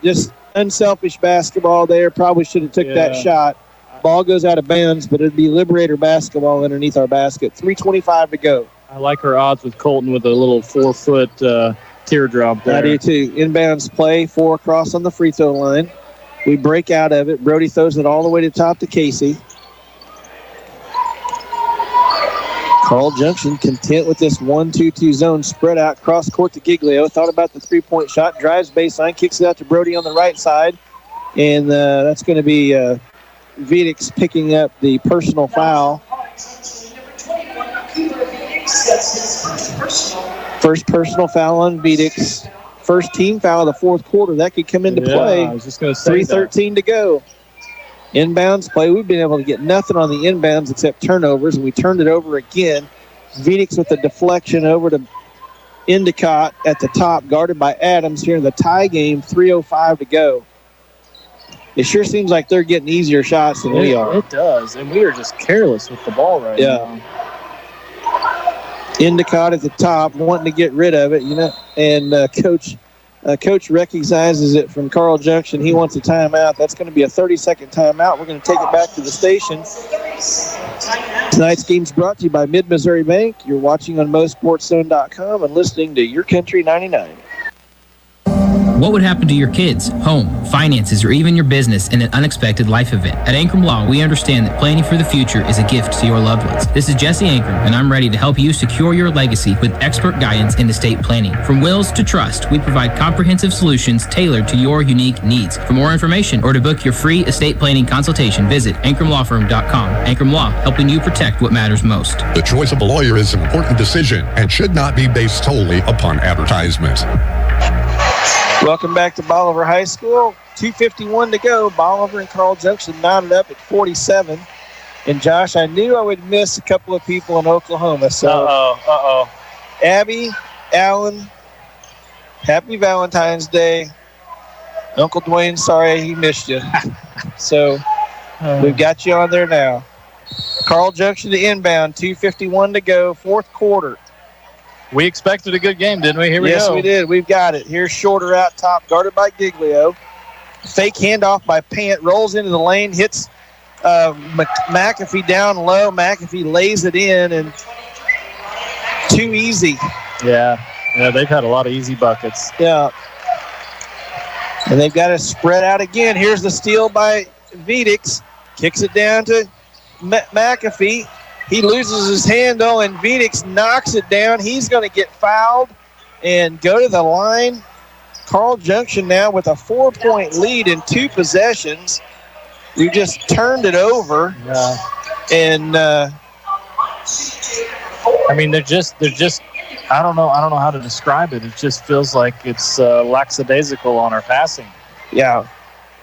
F: just unselfish basketball there. Probably should have took that shot. Ball goes out of bounds, but it'd be Liberator basketball underneath our basket. 3:25 to go.
G: I like our odds with Colton with a little 4-foot teardrop there.
F: I do too. Inbounds play, 4 across on the free throw line. We break out of it. Brody throws it all the way to top to Casey. Carl Junction content with this 1-2-2 zone spread out cross court to Giglio. Thought about the 3-point shot. Drives baseline. Kicks it out to Brody on the right side. And that's going to be Vedix picking up the personal foul. First personal foul on Vedix. First team foul of the fourth quarter. That could come into play.
G: I was just going to say
F: 3:13 to go. Inbounds play. We've been able to get nothing on the inbounds except turnovers, and we turned it over again. Vedix with the deflection over to Endicott at the top, guarded by Adams here in the tie game. 3:05 to go. It sure seems like they're getting easier shots than we are.
G: It does, and we are just careless with the ball right now.
F: Endicott at the top, wanting to get rid of it, and Coach recognizes it from Carl Junction. He wants a timeout. That's going to be a 30-second timeout. We're going to take it back to the station. Tonight's game's brought to you by Mid-Missouri Bank. You're watching on MoSportsZone.com and listening to Your Country 99.
D: What would happen to your kids, home, finances, or even your business in an unexpected life event? At Ankrum Law, we understand that planning for the future is a gift to your loved ones. This is Jesse Ankrum, and I'm ready to help you secure your legacy with expert guidance in estate planning. From wills to trust, we provide comprehensive solutions tailored to your unique needs. For more information or to book your free estate planning consultation, visit AnkramLawFirm.com. Ankrum Law, helping you protect what matters most.
E: The choice of a lawyer is an important decision and should not be based solely upon advertisement.
F: Welcome back to Bolivar High School. 2:51 to go. Bolivar and Carl Junction knotted up at 47. And Josh, I knew I would miss a couple of people in Oklahoma. So, Abby, Allen, happy Valentine's Day. Uncle Dwayne, sorry he missed you. So we've got you on there now. Carl Junction to inbound. 2:51 to go. Fourth quarter.
G: We expected a good game, didn't we? Here we go.
F: Yes, we did. We've got it. Here's Shorter out top, guarded by Giglio. Fake handoff by Pant, rolls into the lane, hits McAfee down low. McAfee lays it in, and too easy.
G: Yeah, they've had a lot of easy buckets.
F: Yeah. And they've got to spread out again. Here's the steal by Vedix. Kicks it down to McAfee. He loses his handle, and Vedix knocks it down. He's going to get fouled and go to the line. Carl Junction now with a 4-point lead in 2 possessions. We just turned it over.
G: Yeah.
F: And
G: I mean, they're just I don't know how to describe it. It just feels like it's lackadaisical on our passing.
F: Yeah.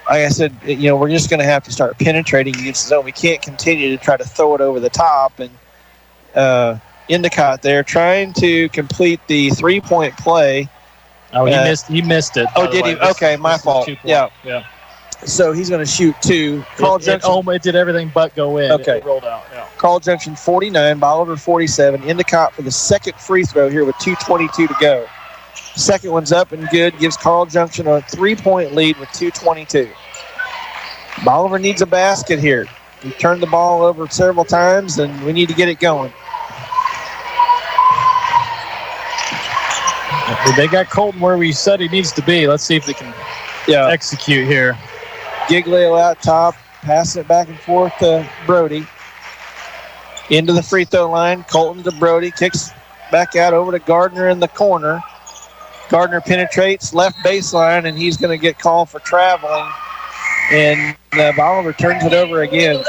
F: Like I said, we're just going to have to start penetrating against the zone. We can't continue to try to throw it over the top. And Endicott there trying to complete the 3-point play.
G: Oh, he missed it.
F: Oh, did he? Okay, my fault. Yeah.
G: Yeah.
F: So he's going to shoot 2.
G: It did everything but go in.
F: Okay.
G: It rolled out. Yeah.
F: Carl Junction 49, Bolivar 47. Endicott for the second free throw here with 2:22 to go. Second one's up and good. Gives Carl Junction a 3-point lead with 2:22. Bolivar needs a basket here. We turned the ball over several times, and we need to get it going.
G: They got Colton where we said he needs to be. Let's see if they can execute here.
F: Giglio out top, passing it back and forth to Brody. Into the free throw line. Colton to Brody. Kicks back out over to Gardner in the corner. Gardner penetrates left baseline, and he's going to get called for traveling. And Bolivar turns it over again.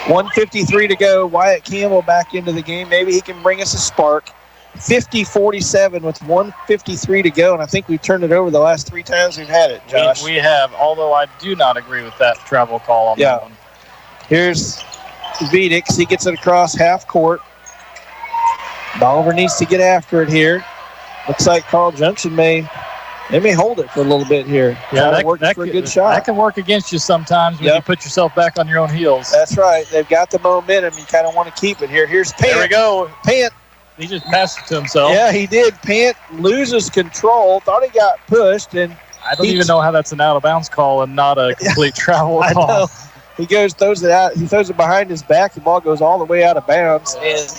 F: 1:53 to go. Wyatt Campbell back into the game. Maybe he can bring us a spark. 50-47 with 1:53 to go, and I think we've turned it over the last 3 times we've had it, Josh.
G: We have, although I do not agree with that travel call on that one.
F: Here's Vedix. He gets it across half court. Bolivar needs to get after it here. Looks like Carl Junction may hold it for a little bit here.
G: Yeah, that
F: works for a good shot.
G: That can work against you sometimes when you put yourself back on your own heels.
F: That's right. They've got the momentum. You kind of want to keep it here. Here's Pant.
G: There we go.
F: Pant.
G: He just passed it to himself.
F: Yeah, he did. Pant loses control. Thought he got pushed, and
G: I don't even know how that's an out-of-bounds call and not a complete travel
F: I
G: call.
F: know. He throws it out. He throws it behind his back. The ball goes all the way out of bounds, and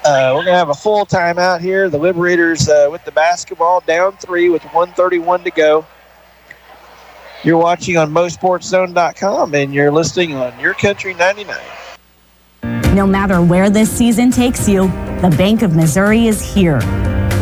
F: we're going to have a full timeout here. The Liberators with the basketball down 3 with 1:31 to go. You're watching on MoSportsZone.com, and you're listening on Your Country 99.
I: No matter where this season takes you, the Bank of Missouri is here.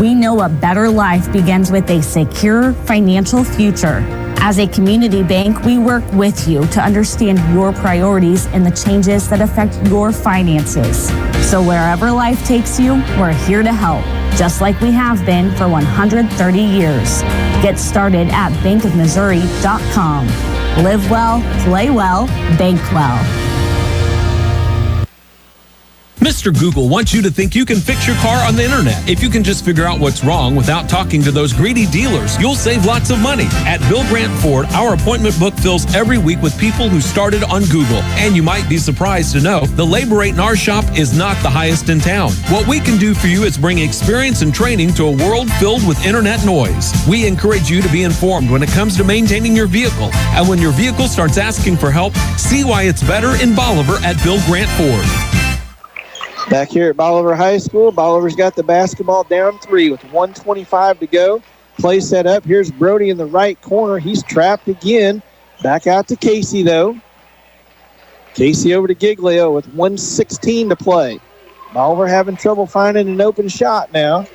I: We know a better life begins with a secure financial future. As a community bank, we work with you to understand your priorities and the changes that affect your finances. So wherever life takes you, we're here to help, just like we have been for 130 years. Get started at bankofmissouri.com. Live well, play well, bank well.
B: Mr. Google wants you to think you can fix your car on the internet. If you can just figure out what's wrong without talking to those greedy dealers, you'll save lots of money. At Bill Grant Ford, our appointment book fills every week with people who started on Google. And you might be surprised to know the labor rate in our shop is not the highest in town. What we can do for you is bring experience and training to a world filled with internet noise. We encourage you to be informed when it comes to maintaining your vehicle. And when your vehicle starts asking for help, see why it's better in Bolivar at Bill Grant Ford.
F: Back here at Bolivar High School, Bolivar's got the basketball down 3 with 1:25 to go. Play set up. Here's Brody in the right corner. He's trapped again. Back out to Casey, though. Casey over to Giglio with 1:16 to play. Bolivar having trouble finding an open shot now.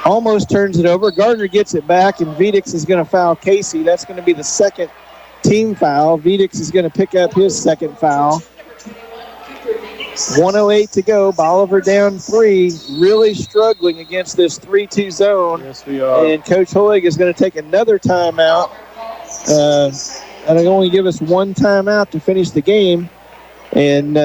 F: Almost turns it over. Gardner gets it back, and Vedix is going to foul Casey. That's going to be the second team foul. Vedix is going to pick up his second foul. 1:08 to go. Bolivar down 3. Really struggling against this 3-2 zone.
G: Yes, we are.
F: And Coach Hoig is going to take another timeout. And they only give us one timeout to finish the game. And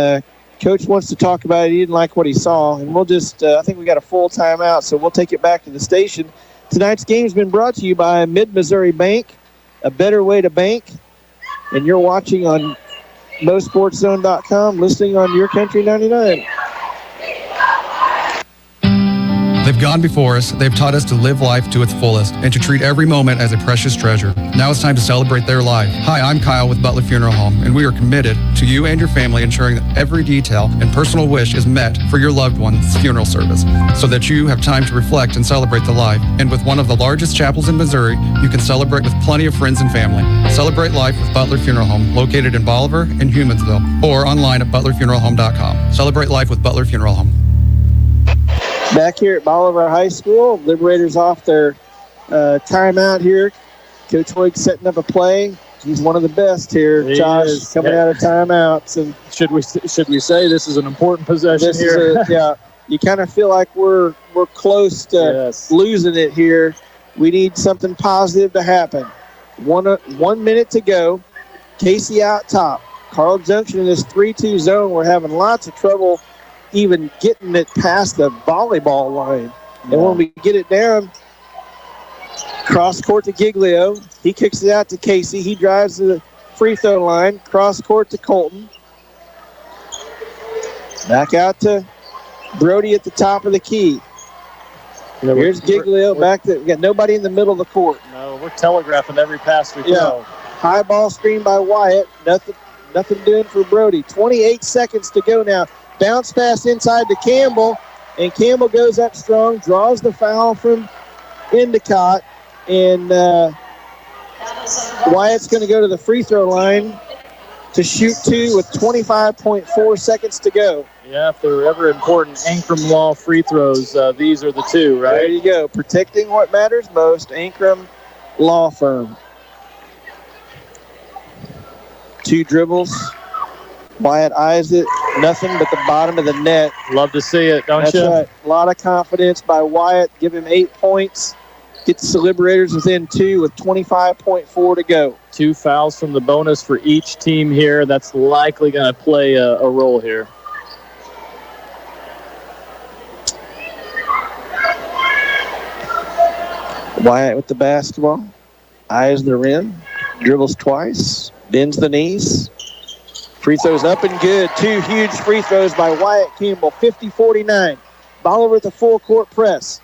F: Coach wants to talk about it. He didn't like what he saw. And we'll just, I think we got a full timeout, so we'll take it back to the station. Tonight's game has been brought to you by Mid-Missouri Bank, a better way to bank. And you're watching on MoSportsZone.com, listening on Your Country 99.
L: They've gone before us, they've taught us to live life to its fullest and to treat every moment as a precious treasure. Now it's time to celebrate their life. Hi, I'm Kyle with Butler Funeral Home, and we are committed to you and your family ensuring that every detail and personal wish is met for your loved one's funeral service, so that you have time to reflect and celebrate the life. And with one of the largest chapels in Missouri, you can celebrate with plenty of friends and family. Celebrate life with Butler Funeral Home, located in Bolivar and Humansville, or online at butlerfuneralhome.com. Celebrate life with Butler Funeral Home.
F: Back here at Bolivar High School, Liberators off their timeout here. Coach Hoig setting up a play. He's one of the best here, Josh, coming out of timeouts. And
G: should we say this is an important possession here?
F: You kind of feel like we're close to losing it here. We need something positive to happen. 1 minute to go. Casey out top. Carl Junction in this 3-2 zone. We're having lots of trouble even getting it past the volleyball line. And when we get it down, cross court to Giglio. He kicks it out to Casey. He drives to the free throw line. Cross court to Colton. Back out to Brody at the top of the key. Here's Giglio back to, we got nobody in the middle of the court.
G: No, we're telegraphing every pass we throw.
F: Yeah. High ball screen by Wyatt. Nothing doing for Brody. 28 seconds to go now. Bounce pass inside to Campbell, and Campbell goes up strong, draws the foul from Endicott, and Wyatt's going to go to the free throw line to shoot 2 with 25.4 seconds to go.
G: Yeah, if there were ever important Ankrum Law free throws, these are the two, right?
F: There you go. Protecting what matters most, Ankrum Law Firm. 2 dribbles. Wyatt eyes it. Nothing but the bottom of the net.
G: Love to see it, don't you?
F: That's right. A lot of confidence by Wyatt. Give him 8 points. Gets the Liberators within 2 with 25.4 to go.
G: 2 fouls from the bonus for each team here. That's likely going to play a role here.
F: Wyatt with the basketball. Eyes the rim. Dribbles twice. Bends the knees. Free throws up and good. 2 huge free throws by Wyatt Campbell. 50-49. Bolivar at the full court press.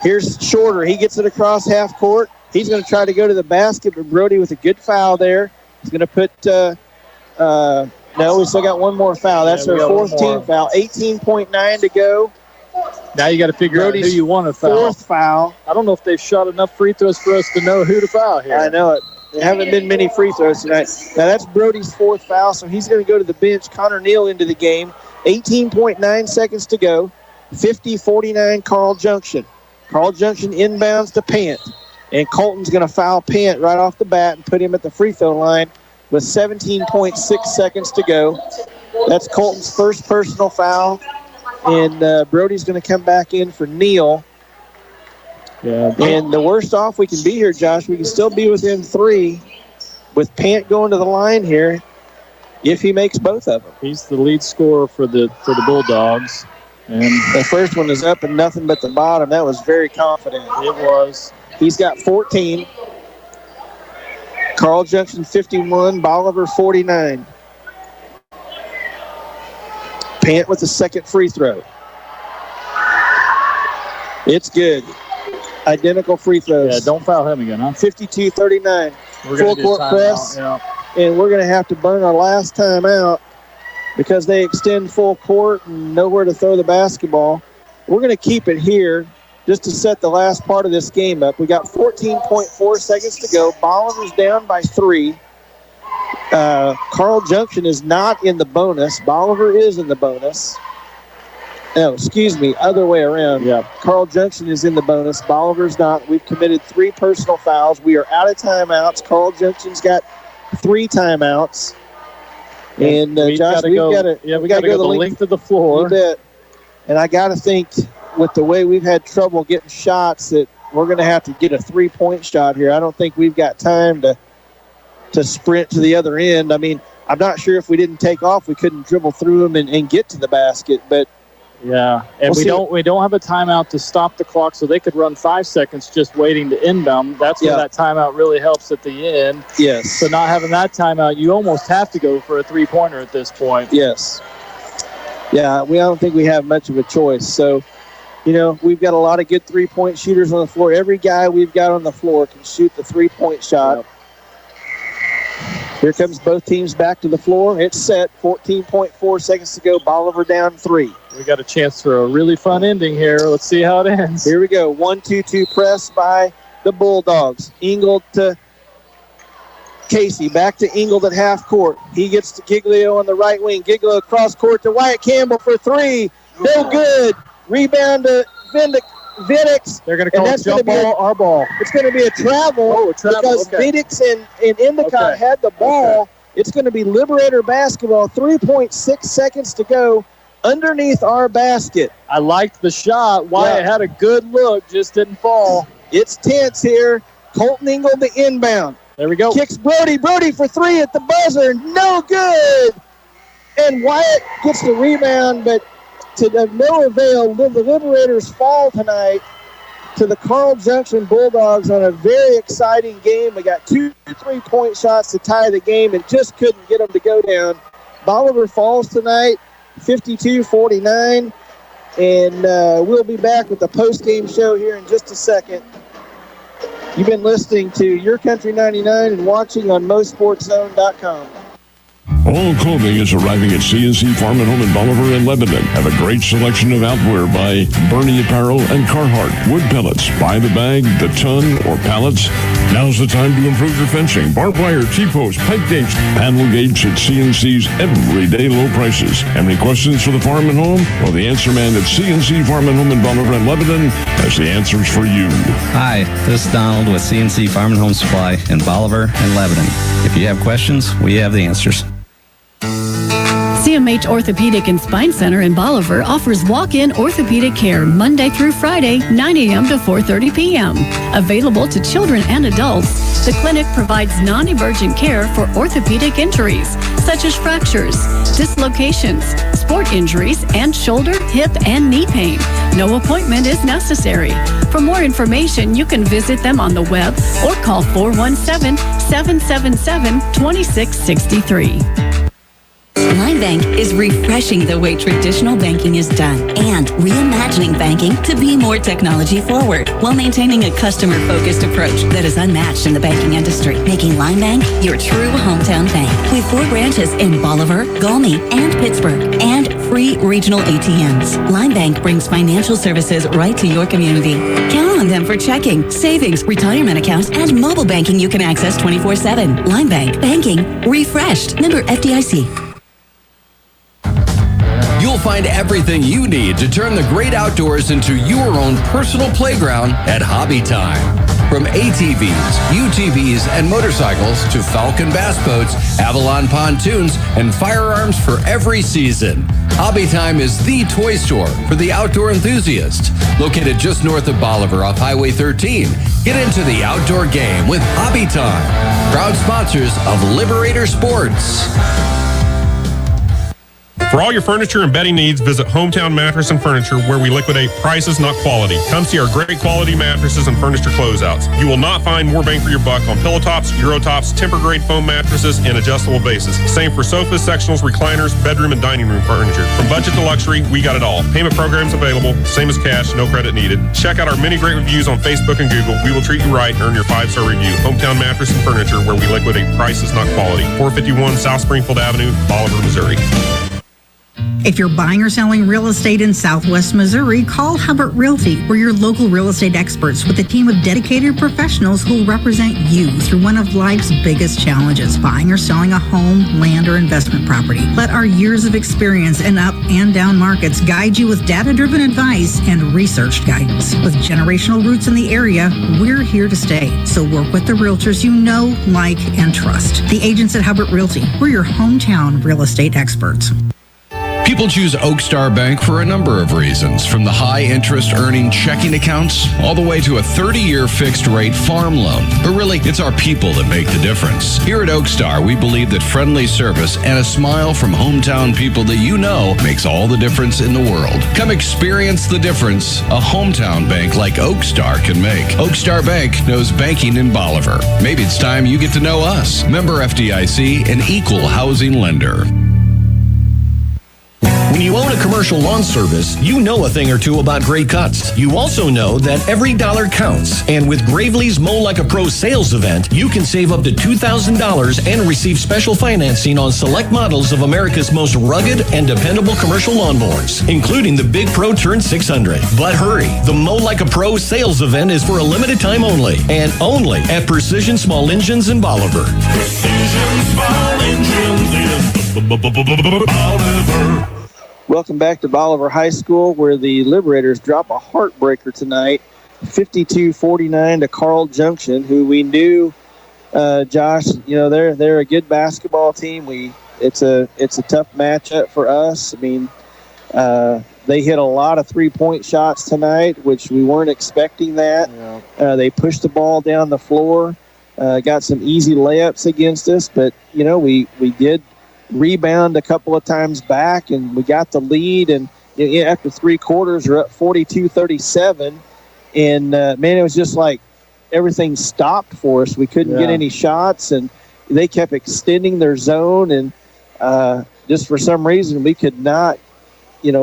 F: Here's Shorter. He gets it across half court. He's going to try to go to the basket, but Brody with a good foul there. He's going to put, no, we still got one more foul. That's their 4th team foul. 18.9 to go.
G: Now you got to figure out who you want to foul.
F: 4th foul.
G: I don't know if they've shot enough free throws for us to know who to foul here.
F: I know it. There haven't been many free throws tonight. Now that's Brody's 4th foul, so he's going to go to the bench. Connor Neal into the game. 18.9 seconds to go. 50-49 Carl Junction. Carl Junction inbounds to Pant. And Colton's going to foul Pant right off the bat and put him at the free throw line with 17.6 seconds to go. That's Colton's first personal foul. And Brody's going to come back in for Neal.
G: Yeah.
F: And the worst off we can be here, Josh, we can still be within 3 with Pant going to the line here if he makes both of them.
G: He's the lead scorer for the Bulldogs. And
F: the first one is up and nothing but the bottom. That was very confident.
G: It was.
F: He's got 14. Carl Junction 51, Bolivar 49. Pant with the second free throw. It's good. Identical free throws.
G: Yeah, don't foul him again, huh?
F: 52-39. Full court press.
G: Yeah.
F: And we're going to have to burn our last time out because they extend full court and nowhere to throw the basketball. We're going to keep it here just to set the last part of this game up. We got 14.4 seconds to go. Bolivar's down by 3. Carl Junction is not in the bonus. Bolivar is in the bonus. No, excuse me, other way around.
G: Yeah.
F: Carl Junction is in the bonus. Bolivar's not. We've committed 3 personal fouls. We are out of timeouts. Carl Junction's got 3 timeouts. And Josh, we got to
G: go the length of the floor.
F: You bet. And I got to think with the way we've had trouble getting shots that we're going to have to get a 3-point shot here. I don't think we've got time to sprint to the other end. I mean, I'm not sure if we didn't take off, we couldn't dribble through them and get to the basket, but
G: yeah, and we don't have a timeout to stop the clock, so they could run 5 seconds just waiting to inbound. That's where that timeout really helps at the end.
F: Yes.
G: So not having that timeout, you almost have to go for a 3-pointer at this point.
F: Yes. Yeah, I don't think we have much of a choice. So, we've got a lot of good 3-point shooters on the floor. Every guy we've got on the floor can shoot the 3-point shot. Yep. Here comes both teams back to the floor. It's set. 14.4 seconds to go. Bolivar down 3.
G: We got a chance for a really fun ending here. Let's see how it ends.
F: Here we go. 1-2-2 press by the Bulldogs. Ingold to Casey. Back to Ingold at half court. He gets to Giglio on the right wing. Giglio across court to Wyatt Campbell for 3. No good. Rebound to Viddix.
G: They're going to call it jump ball, our ball.
F: It's going to be a travel, because Viddix and Endicott had the ball. Okay. It's going to be Liberator basketball. 3.6 seconds to go underneath our basket.
G: I liked the shot. Wyatt had a good look, just didn't fall.
F: It's tense here. Colton Ingold the inbound.
G: There we go.
F: Kicks Brody. Brody for 3 at the buzzer. No good. And Wyatt gets the rebound, but to no avail. The Liberators fall tonight to the Carl Junction Bulldogs on a very exciting game. We got 2 3-point shots to tie the game and just couldn't get them to go down. Bolivar falls tonight 52-49. And we'll be back with the postgame show here in just a second. You've been listening to Your Country 99 and watching on MoSportsZone.com.
T: All clothing is arriving at C&C Farm and Home in Bolivar and Lebanon. Have a great selection of outwear by Bernie Apparel and Carhartt. Wood pellets, by the bag, the ton, or pallets. Now's the time to improve your fencing. Barbed wire, T-posts, pipe gates, panel gates at C&C's everyday low prices. Have any questions for the Farm and Home? Well, the answer man at C&C Farm and Home in Bolivar and Lebanon has the answers for you.
N: Hi, this is Donald with C&C Farm and Home Supply in Bolivar and Lebanon. If you have questions, we have the answers.
H: CMH Orthopedic and Spine Center in Bolivar offers walk-in orthopedic care Monday through Friday, 9 a.m. to 4:30 p.m. Available to children and adults, the clinic provides non-emergent care for orthopedic injuries, such as fractures, dislocations, sport injuries, and shoulder, hip, and knee pain. No appointment is necessary. For more information, you can visit them on the web or call 417-777-2663.
O: Line Bank is refreshing the way traditional banking is done and reimagining banking to be more technology forward while maintaining a customer-focused approach that is unmatched in the banking industry, making Line Bank your true hometown bank with 4 branches in Bolivar, Gulmy, and Pittsburgh, and free regional ATMs. Line Bank brings financial services right to your community. Count on them for checking, savings, retirement accounts, and mobile banking you can access 24/7. Line Bank, banking refreshed. Member FDIC.
P: You'll find everything you need to turn the great outdoors into your own personal playground at Hobby Time. From ATVs, UTVs, and motorcycles to Falcon bass boats, Avalon pontoons, and firearms for every season. Hobby Time is the toy store for the outdoor enthusiast. Located just north of Bolivar off Highway 13. Get into the outdoor game with Hobby Time. Proud sponsors of Liberator Sports.
Q: For all your furniture and bedding needs, visit Hometown Mattress and Furniture, where we liquidate prices, not quality. Come see our great quality mattresses and furniture closeouts. You will not find more bang for your buck on pillow tops, Euro tops, temper-grade foam mattresses, and adjustable bases. Same for sofas, sectionals, recliners, bedroom, and dining room furniture. From budget to luxury, we got it all. Payment programs available, same as cash, no credit needed. Check out our many great reviews on Facebook and Google. We will treat you right and earn your 5-star review. Hometown Mattress and Furniture, where we liquidate prices, not quality. 451 South Springfield Avenue, Bolivar, Missouri.
R: If you're buying or selling real estate in Southwest Missouri, call Hubbard Realty. We're your local real estate experts with a team of dedicated professionals who will represent you through one of life's biggest challenges, buying or selling a home, land, or investment property. Let our years of experience in up and down markets guide you with data-driven advice and researched guidance. With generational roots in the area, we're here to stay. So work with the realtors you know, like, and trust. The agents at Hubbard Realty. We're your hometown real estate experts.
S: People choose Oak Star Bank for a number of reasons, from the high interest earning checking accounts all the way to a 30-year fixed rate farm loan. But really, it's our people that make the difference. Here at Oak Star, we believe that friendly service and a smile from hometown people that you know makes all the difference in the world. Come experience the difference a hometown bank like Oak Star can make. Oak Star Bank knows banking in Bolivar. Maybe it's time you get to know us. Member FDIC, an equal housing lender.
B: When you own a commercial lawn service, you know a thing or two about great cuts. You also know that every dollar counts. And with Gravely's Mow Like a Pro sales event, you can save up to $2,000 and receive special financing on select models of America's most rugged and dependable commercial lawnmowers, including the Big Pro Turn 600. But hurry, the Mow Like a Pro sales event is for a limited time only, and only at Precision Small Engines in Bolivar.
T: Precision Small Engines in Bolivar.
F: Welcome back to Bolivar High School, where the Liberators drop a heartbreaker tonight, 52-49 to Carl Junction, who we knew, Josh, you know, they're a good basketball team. It's a tough matchup for us. I mean, they hit a lot of three-point shots tonight, which we weren't expecting that. Yeah. They pushed the ball down the floor, got some easy layups against us, but, you know, we did rebound a couple of times back, and we got the lead, and after three quarters we're up 42-37, and man, it was just like everything stopped for us. We couldn't get any shots, and they kept extending their zone, and just for some reason we could not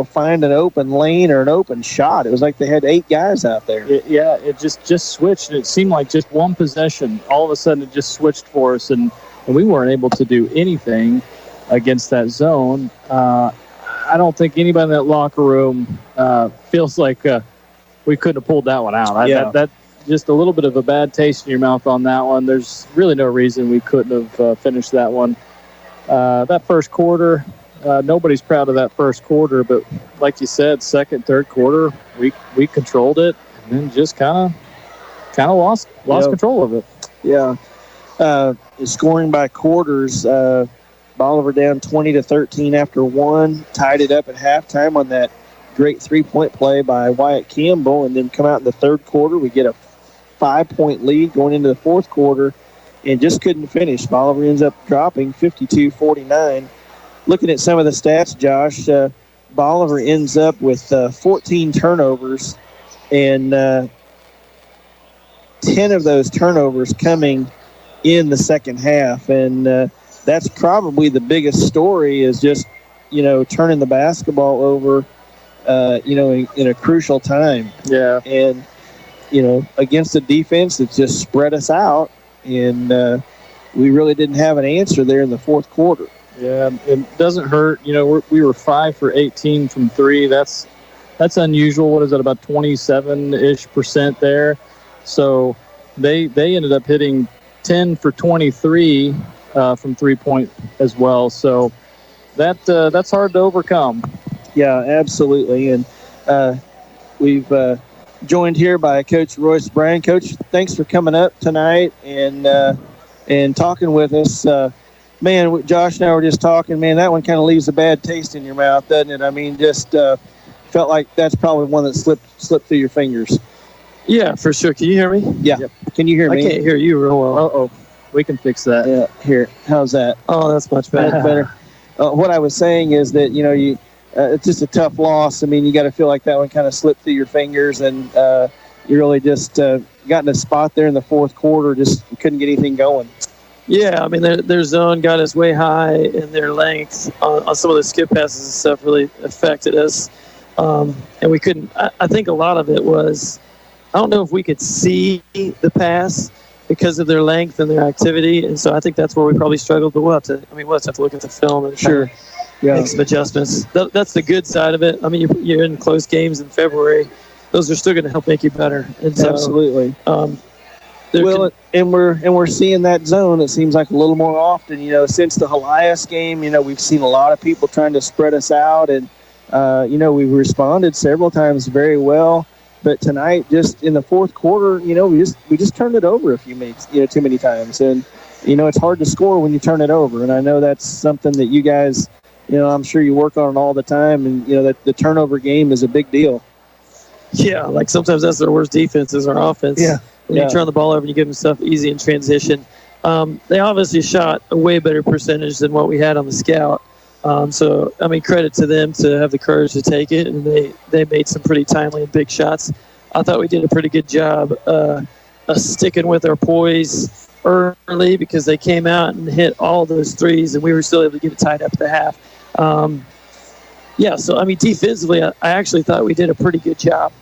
F: find an open lane or an open shot. It was like they had 8 guys out there.
G: It just switched. It seemed like just one possession. All of a sudden, it just switched for us, and we weren't able to do anything against that zone. I don't think anybody in that locker room feels like we couldn't have pulled that one out. That just a little bit of a bad taste in your mouth on that one. There's really no reason we couldn't have finished that one. That first quarter, nobody's proud of that first quarter, but like you said, second, third quarter, we controlled it and then just kind of lost control of it.
F: Yeah. Scoring by quarters, Bolivar down 20-13 after 1, tied it up at halftime on that great 3-point play by Wyatt Campbell, and then come out in the third quarter. We get a 5-point lead going into the fourth quarter and just couldn't finish. Bolivar ends up dropping 52-49. Looking at some of the stats, Josh, Bolivar ends up with 14 turnovers, and 10 of those turnovers coming in the second half. And that's probably the biggest story, is just, turning the basketball over, in a crucial time.
G: Yeah.
F: And, against the defense that just spread us out, and we really didn't have an answer there in the fourth quarter.
G: Yeah, it doesn't hurt. We were 5 for 18 from 3. That's unusual. What is that, about 27-ish% there? So they ended up hitting 10 for 23 from 3-point as well. So that's hard to overcome.
F: Yeah, absolutely. And we've joined here by Coach Royce Bryan. Coach, thanks for coming up tonight and talking with us. Man, Josh and I were just talking, man, that one kind of leaves a bad taste in your mouth, doesn't it? I mean, just felt like that's probably one that slipped through your fingers.
G: Yeah, for sure. Can you hear me?
F: Yeah.
G: Yep.
F: Can you hear me?
G: I can't hear you real well. Uh-oh. We can fix that.
F: Yeah. Here. How's that?
G: Oh, that's much better.
F: That's better. What I was saying is that, it's just a tough loss. I mean, you got to feel like that one kind of slipped through your fingers, and you really just got in a spot there in the fourth quarter, just couldn't get anything going.
J: Yeah, I mean, their zone got us way high, and their length on some of the skip passes and stuff really affected us. And we couldn't – I think a lot of it was – I don't know if we could see the pass because of their length and their activity, and so I think that's where we probably struggled. But we'll have to look at the film and
F: sure.
J: Make some adjustments. That's the good side of it. I mean, you're in close games in February. Those are still going to help make you better. And so,
F: absolutely. And we're seeing that zone, it seems like, a little more often. Since the Elias game, we've seen a lot of people trying to spread us out, and we've responded several times very well. But tonight, just in the fourth quarter, we just turned it over a few too many times, and it's hard to score when you turn it over. And I know that's something that you guys, I'm sure you work on it all the time, and that the turnover game is a big deal.
J: Yeah, like sometimes that's their worst defense is our offense.
F: Yeah.
J: When you turn the ball over and you give them stuff easy in transition. They obviously shot a way better percentage than what we had on the scout. So, I mean, credit to them to have the courage to take it, and they made some pretty timely and big shots. I thought we did a pretty good job sticking with our poise early, because they came out and hit all those threes, and we were still able to get it tied up at the half. So, I mean, defensively, I actually thought we did a pretty good job.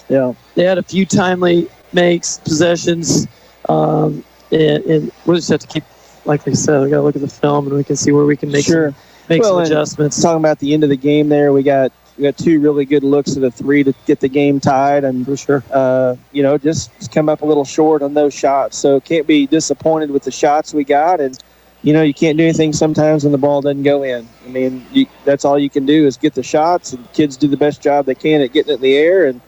F: Yeah,
J: they had a few timely makes, possessions, and we'll just have to keep, like they said, we got to look at the film and we can see where we can make some adjustments.
F: Talking about the end of the game there, we got 2 really good looks at a 3 to get the game tied, and
J: for sure,
F: just come up a little short on those shots. So can't be disappointed with the shots we got, and you can't do anything sometimes when the ball doesn't go in. I mean, that's all you can do is get the shots, and kids do the best job they can at getting it in the air, and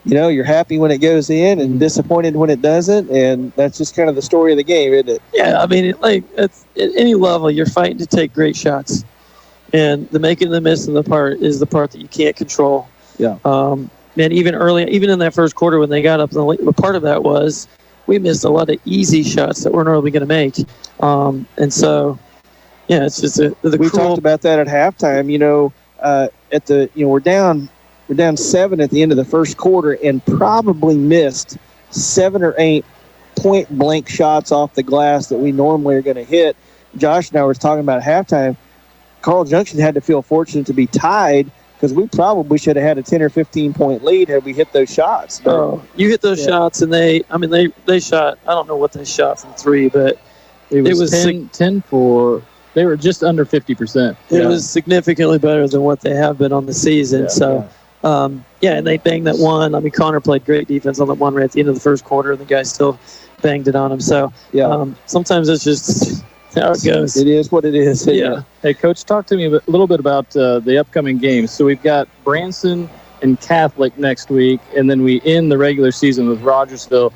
F: you're happy when it goes in and disappointed when it doesn't, and that's just kind of the story of the game, isn't it?
J: Yeah, I mean, at any level, you're fighting to take great shots, and the making the miss and the part is the part that you can't control.
F: Yeah.
J: Man, even in that first quarter when they got up, part of that was we missed a lot of easy shots that we're normally going to make, and so it's just
F: we talked about that at halftime. We're down 7 at the end of the first quarter, and probably missed 7 or 8 point-blank shots off the glass that we normally are going to hit. Josh and I were talking about at halftime. Carl Junction had to feel fortunate to be tied because we probably should have had a 10 or 15-point lead had we hit those shots.
J: But, you hit those shots, and they shot, I don't know what they shot from three, but
G: it was 10 for, they were just under 50%.
J: It was significantly better than what they have been on the season. And they banged that one. I mean, Connor played great defense on that one right at the end of the first quarter, and the guy still banged it on him. So sometimes it's just how it goes.
F: It is what it is.
G: Yeah. Hey, Coach, talk to me a little bit about the upcoming games. So we've got Branson and Catholic next week, and then we end the regular season with Rogersville.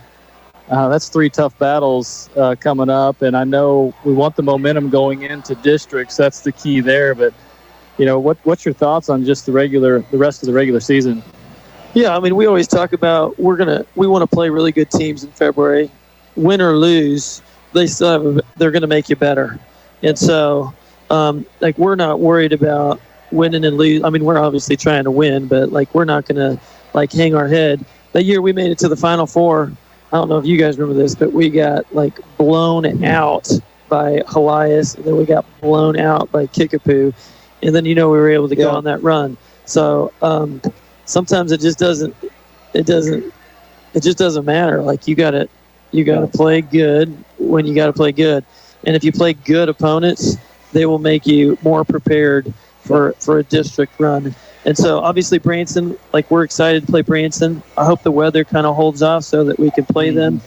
G: That's 3 tough battles coming up, and I know we want the momentum going into districts. That's the key there. But what's your thoughts on just the rest of the regular season?
J: Yeah, I mean, we always talk about we want to play really good teams in February, win or lose. They're going to make you better, and so we're not worried about winning and lose. I mean, we're obviously trying to win, but we're not going to hang our head. That year we made it to the Final Four. I don't know if you guys remember this, but we got blown out by Helias, and then we got blown out by Kickapoo, and then we were able to go on that run. So sometimes it just doesn't matter. You got to play good when you got to play good, and if you play good opponents, they will make you more prepared for a district run. And so, obviously, Branson, we're excited to play Branson. I hope the weather kind of holds off so that we can play them.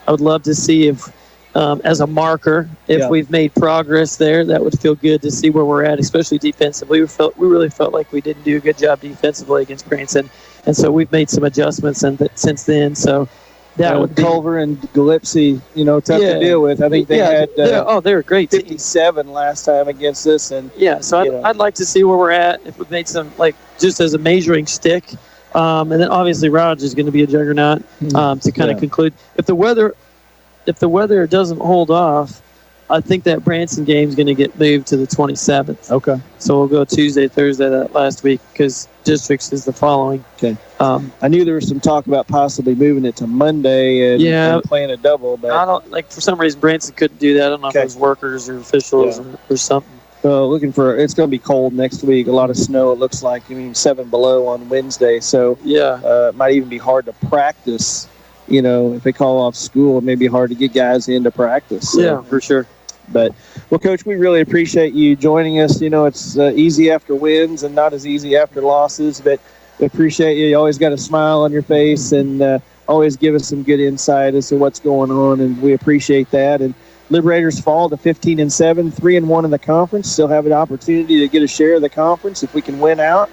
J: I would love to see if, as a marker, if we've made progress there. That would feel good to see where we're at, especially defensively. We really felt like we didn't do a good job defensively against Branson. And so we've made some adjustments since then. So that would be
F: Culver and Gillespie, tough to deal with. I think they had
J: they were great
F: 57 last time against us, and
J: so I'd like to see where we're at if we've made some just as a measuring stick, and then obviously Raj is going to be a juggernaut to kind of conclude. If the weather doesn't hold off, I think that Branson game is going to get moved to the 27th.
G: Okay.
J: So we'll go Tuesday, Thursday that last week because districts is the following.
F: Okay. I knew there was some talk about possibly moving it to Monday and playing a double, but
J: I don't for some reason Branson couldn't do that. I don't know if it was workers or officials or something.
F: It's going to be cold next week. A lot of snow. It looks like 7 below on Wednesday. So it might even be hard to practice. If they call off school, it may be hard to get guys into practice. So.
J: Yeah, for sure.
F: But, Coach, we really appreciate you joining us. It's easy after wins and not as easy after losses, but we appreciate you. You always got a smile on your face and always give us some good insight as to what's going on, and we appreciate that. And Liberators fall to 15-7, 3-1 in the conference. Still have an opportunity to get a share of the conference if we can win out.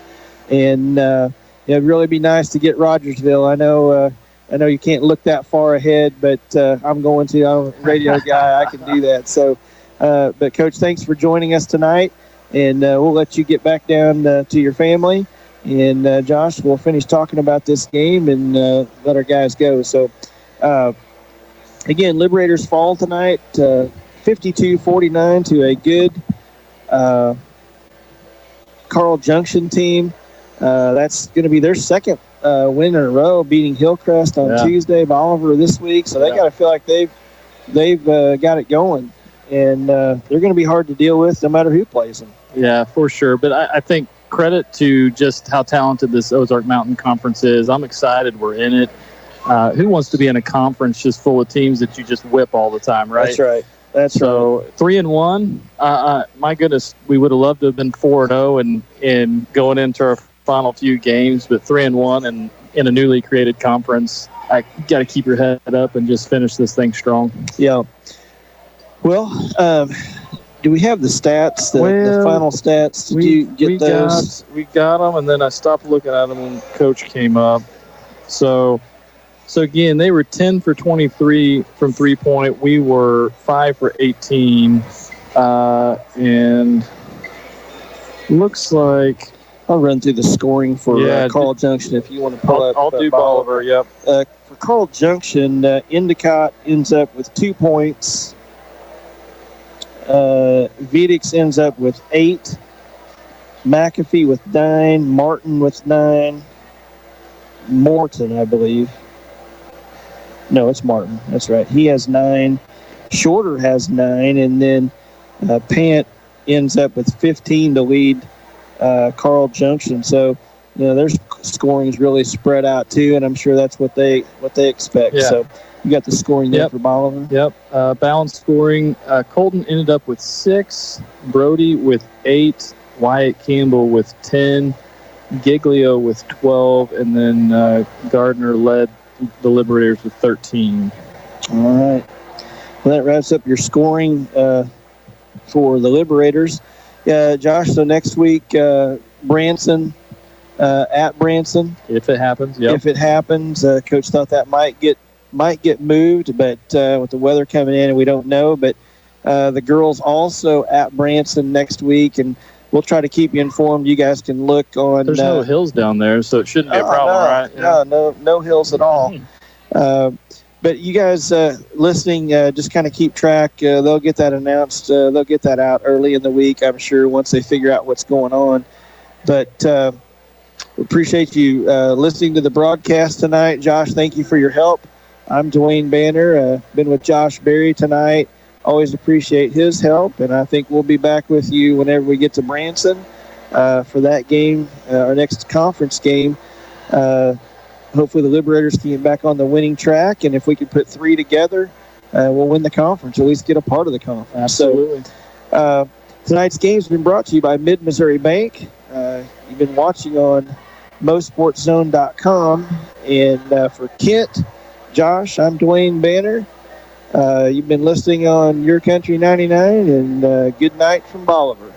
F: And it'd really be nice to get Rogersville. I know you can't look that far ahead, but I'm going to. I'm a radio guy. I can do that. So, but, Coach, thanks for joining us tonight, and we'll let you get back down to your family. And, Josh, we'll finish talking about this game and let our guys go. So, again, Liberators fall tonight 52-49 to a good Carl Junction team. That's going to be their second win in a row, beating Hillcrest on Tuesday, Bolivar this week. So they got to feel like they've got it going, and they're going to be hard to deal with no matter who plays them.
G: Yeah, for sure. But I think credit to just how talented this Ozark Mountain Conference is. I'm excited we're in it. Who wants to be in a conference just full of teams that you just whip all the time, right?
F: That's right.
G: So 3-1. My goodness, we would have loved to have been 4-0 and going into our final few games, but 3-1 and in a newly created conference, I got to keep your head up and just finish this thing strong.
F: Yeah. Well, do we have the stats, the final stats? Did you get those?
G: We got them, and then I stopped looking at them when Coach came up. So again, they were 10 for 23 from three-point. We were 5 for 18, and looks like
F: I'll run through the scoring for Carl Junction if you want to pull up.
G: I'll do Bolivar, yep.
F: For Carl Junction, Endicott ends up with 2 points. Vedix ends up with 8. McAfee with 9. Martin with 9. Morton, I believe. No, it's Martin. That's right. He has 9. Shorter has 9. And then Pant ends up with 15 to lead Carl Junction. So, their scoring is really spread out too, and I'm sure that's what they expect.
G: Yeah.
F: So you got the scoring there for Bolivar.
G: Yep. Balanced scoring. Colton ended up with 6, Brody with 8, Wyatt Campbell with 10, Giglio with 12, and then Gardner led the Liberators with 13.
F: All right. Well, that wraps up your scoring for the Liberators. Josh, so next week, Branson at Branson.
G: If it happens, yep.
F: If it happens, Coach thought that might get moved, but with the weather coming in, we don't know. But the girls also at Branson next week, and we'll try to keep you informed. You guys can look on.
G: There's no hills down there, so it shouldn't be a problem, right?
F: Yeah. No hills at all. But you guys listening, just kind of keep track. They'll get that announced. They'll get that out early in the week, I'm sure, once they figure out what's going on. But we appreciate you listening to the broadcast tonight. Josh, thank you for your help. I'm Dwayne Banner. Been with Josh Berry tonight. Always appreciate his help, and I think we'll be back with you whenever we get to Branson for that game, our next conference game. Hopefully the Liberators can get back on the winning track, and if we can put 3 together, we'll win the conference, or at least get a part of the conference.
G: Absolutely.
F: So tonight's game has been brought to you by Mid-Missouri Bank. You've been watching on MoSportsZone.com, and for Kent, Josh, I'm Dwayne Banner. You've been listening on YourCountry 99, and good night from Bolivar.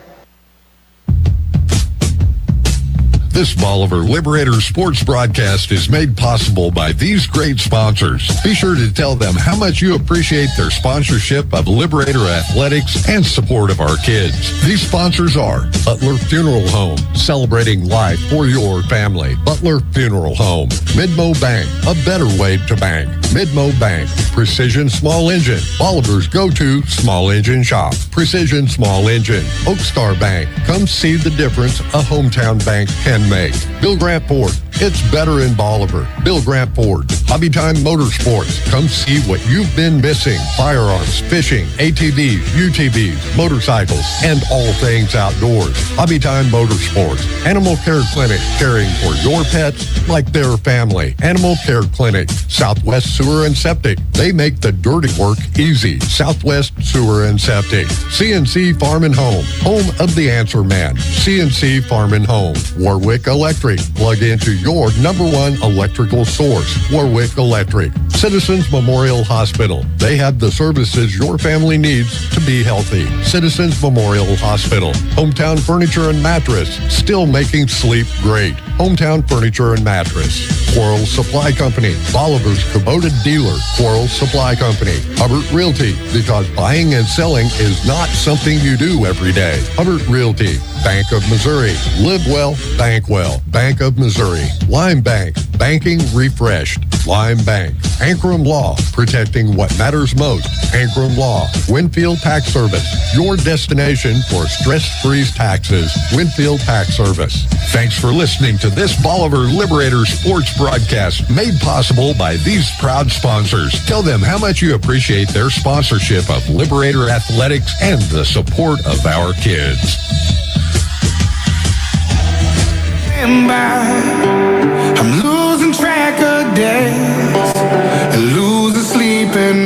E: This Bolivar Liberators sports broadcast is made possible by these great sponsors. Be sure to tell them how much you appreciate their sponsorship of Liberator athletics and support of our kids. These sponsors are Butler Funeral Home, celebrating life for your family. Butler Funeral Home. Midmo Bank, a better way to bank. Midmo Bank, Precision Small Engine, Bolivar's go-to small engine shop. Precision Small Engine. Oakstar Bank, come see the difference a hometown bank can make. Bill Grant Ford, it's better in Bolivar. Bill Grant Ford. Hobbytime Motorsports, come see what you've been missing. Firearms, fishing, ATVs, UTVs, motorcycles, and all things outdoors. Hobbytime Motorsports. Animal Care Clinic, caring for your pets like their family. Animal Care Clinic. Southwest Sewer and Septic, they make the dirty work easy. Southwest Sewer and Septic. CNC Farm and Home, home of the answer man. CNC Farm and Home. Warwick Electric, plug into your #1 electrical source. Warwick Electric. Citizens Memorial Hospital, they have the services your family needs to be healthy. Citizens Memorial Hospital. Hometown Furniture and Mattress, still making sleep great. Hometown Furniture and Mattress. Quarles Supply Company, Bolivar's Kubota dealer. Quarles Supply Company. Hubbard Realty, because buying and selling is not something you do every day. Hubbard Realty. Bank of Missouri. Live well, bank well. Bank of Missouri. Lime Bank. Banking refreshed. Lime Bank. Ankrum Law. Protecting what matters most. Ankrum Law. Winfield Tax Service. Your destination for stress-free taxes. Winfield Tax Service. Thanks for listening to this Bolivar Liberator sports broadcast made possible by these proud sponsors. Tell them how much you appreciate their sponsorship of Liberator athletics and the support of our kids.
A: I'm losing track of days, losing sleep and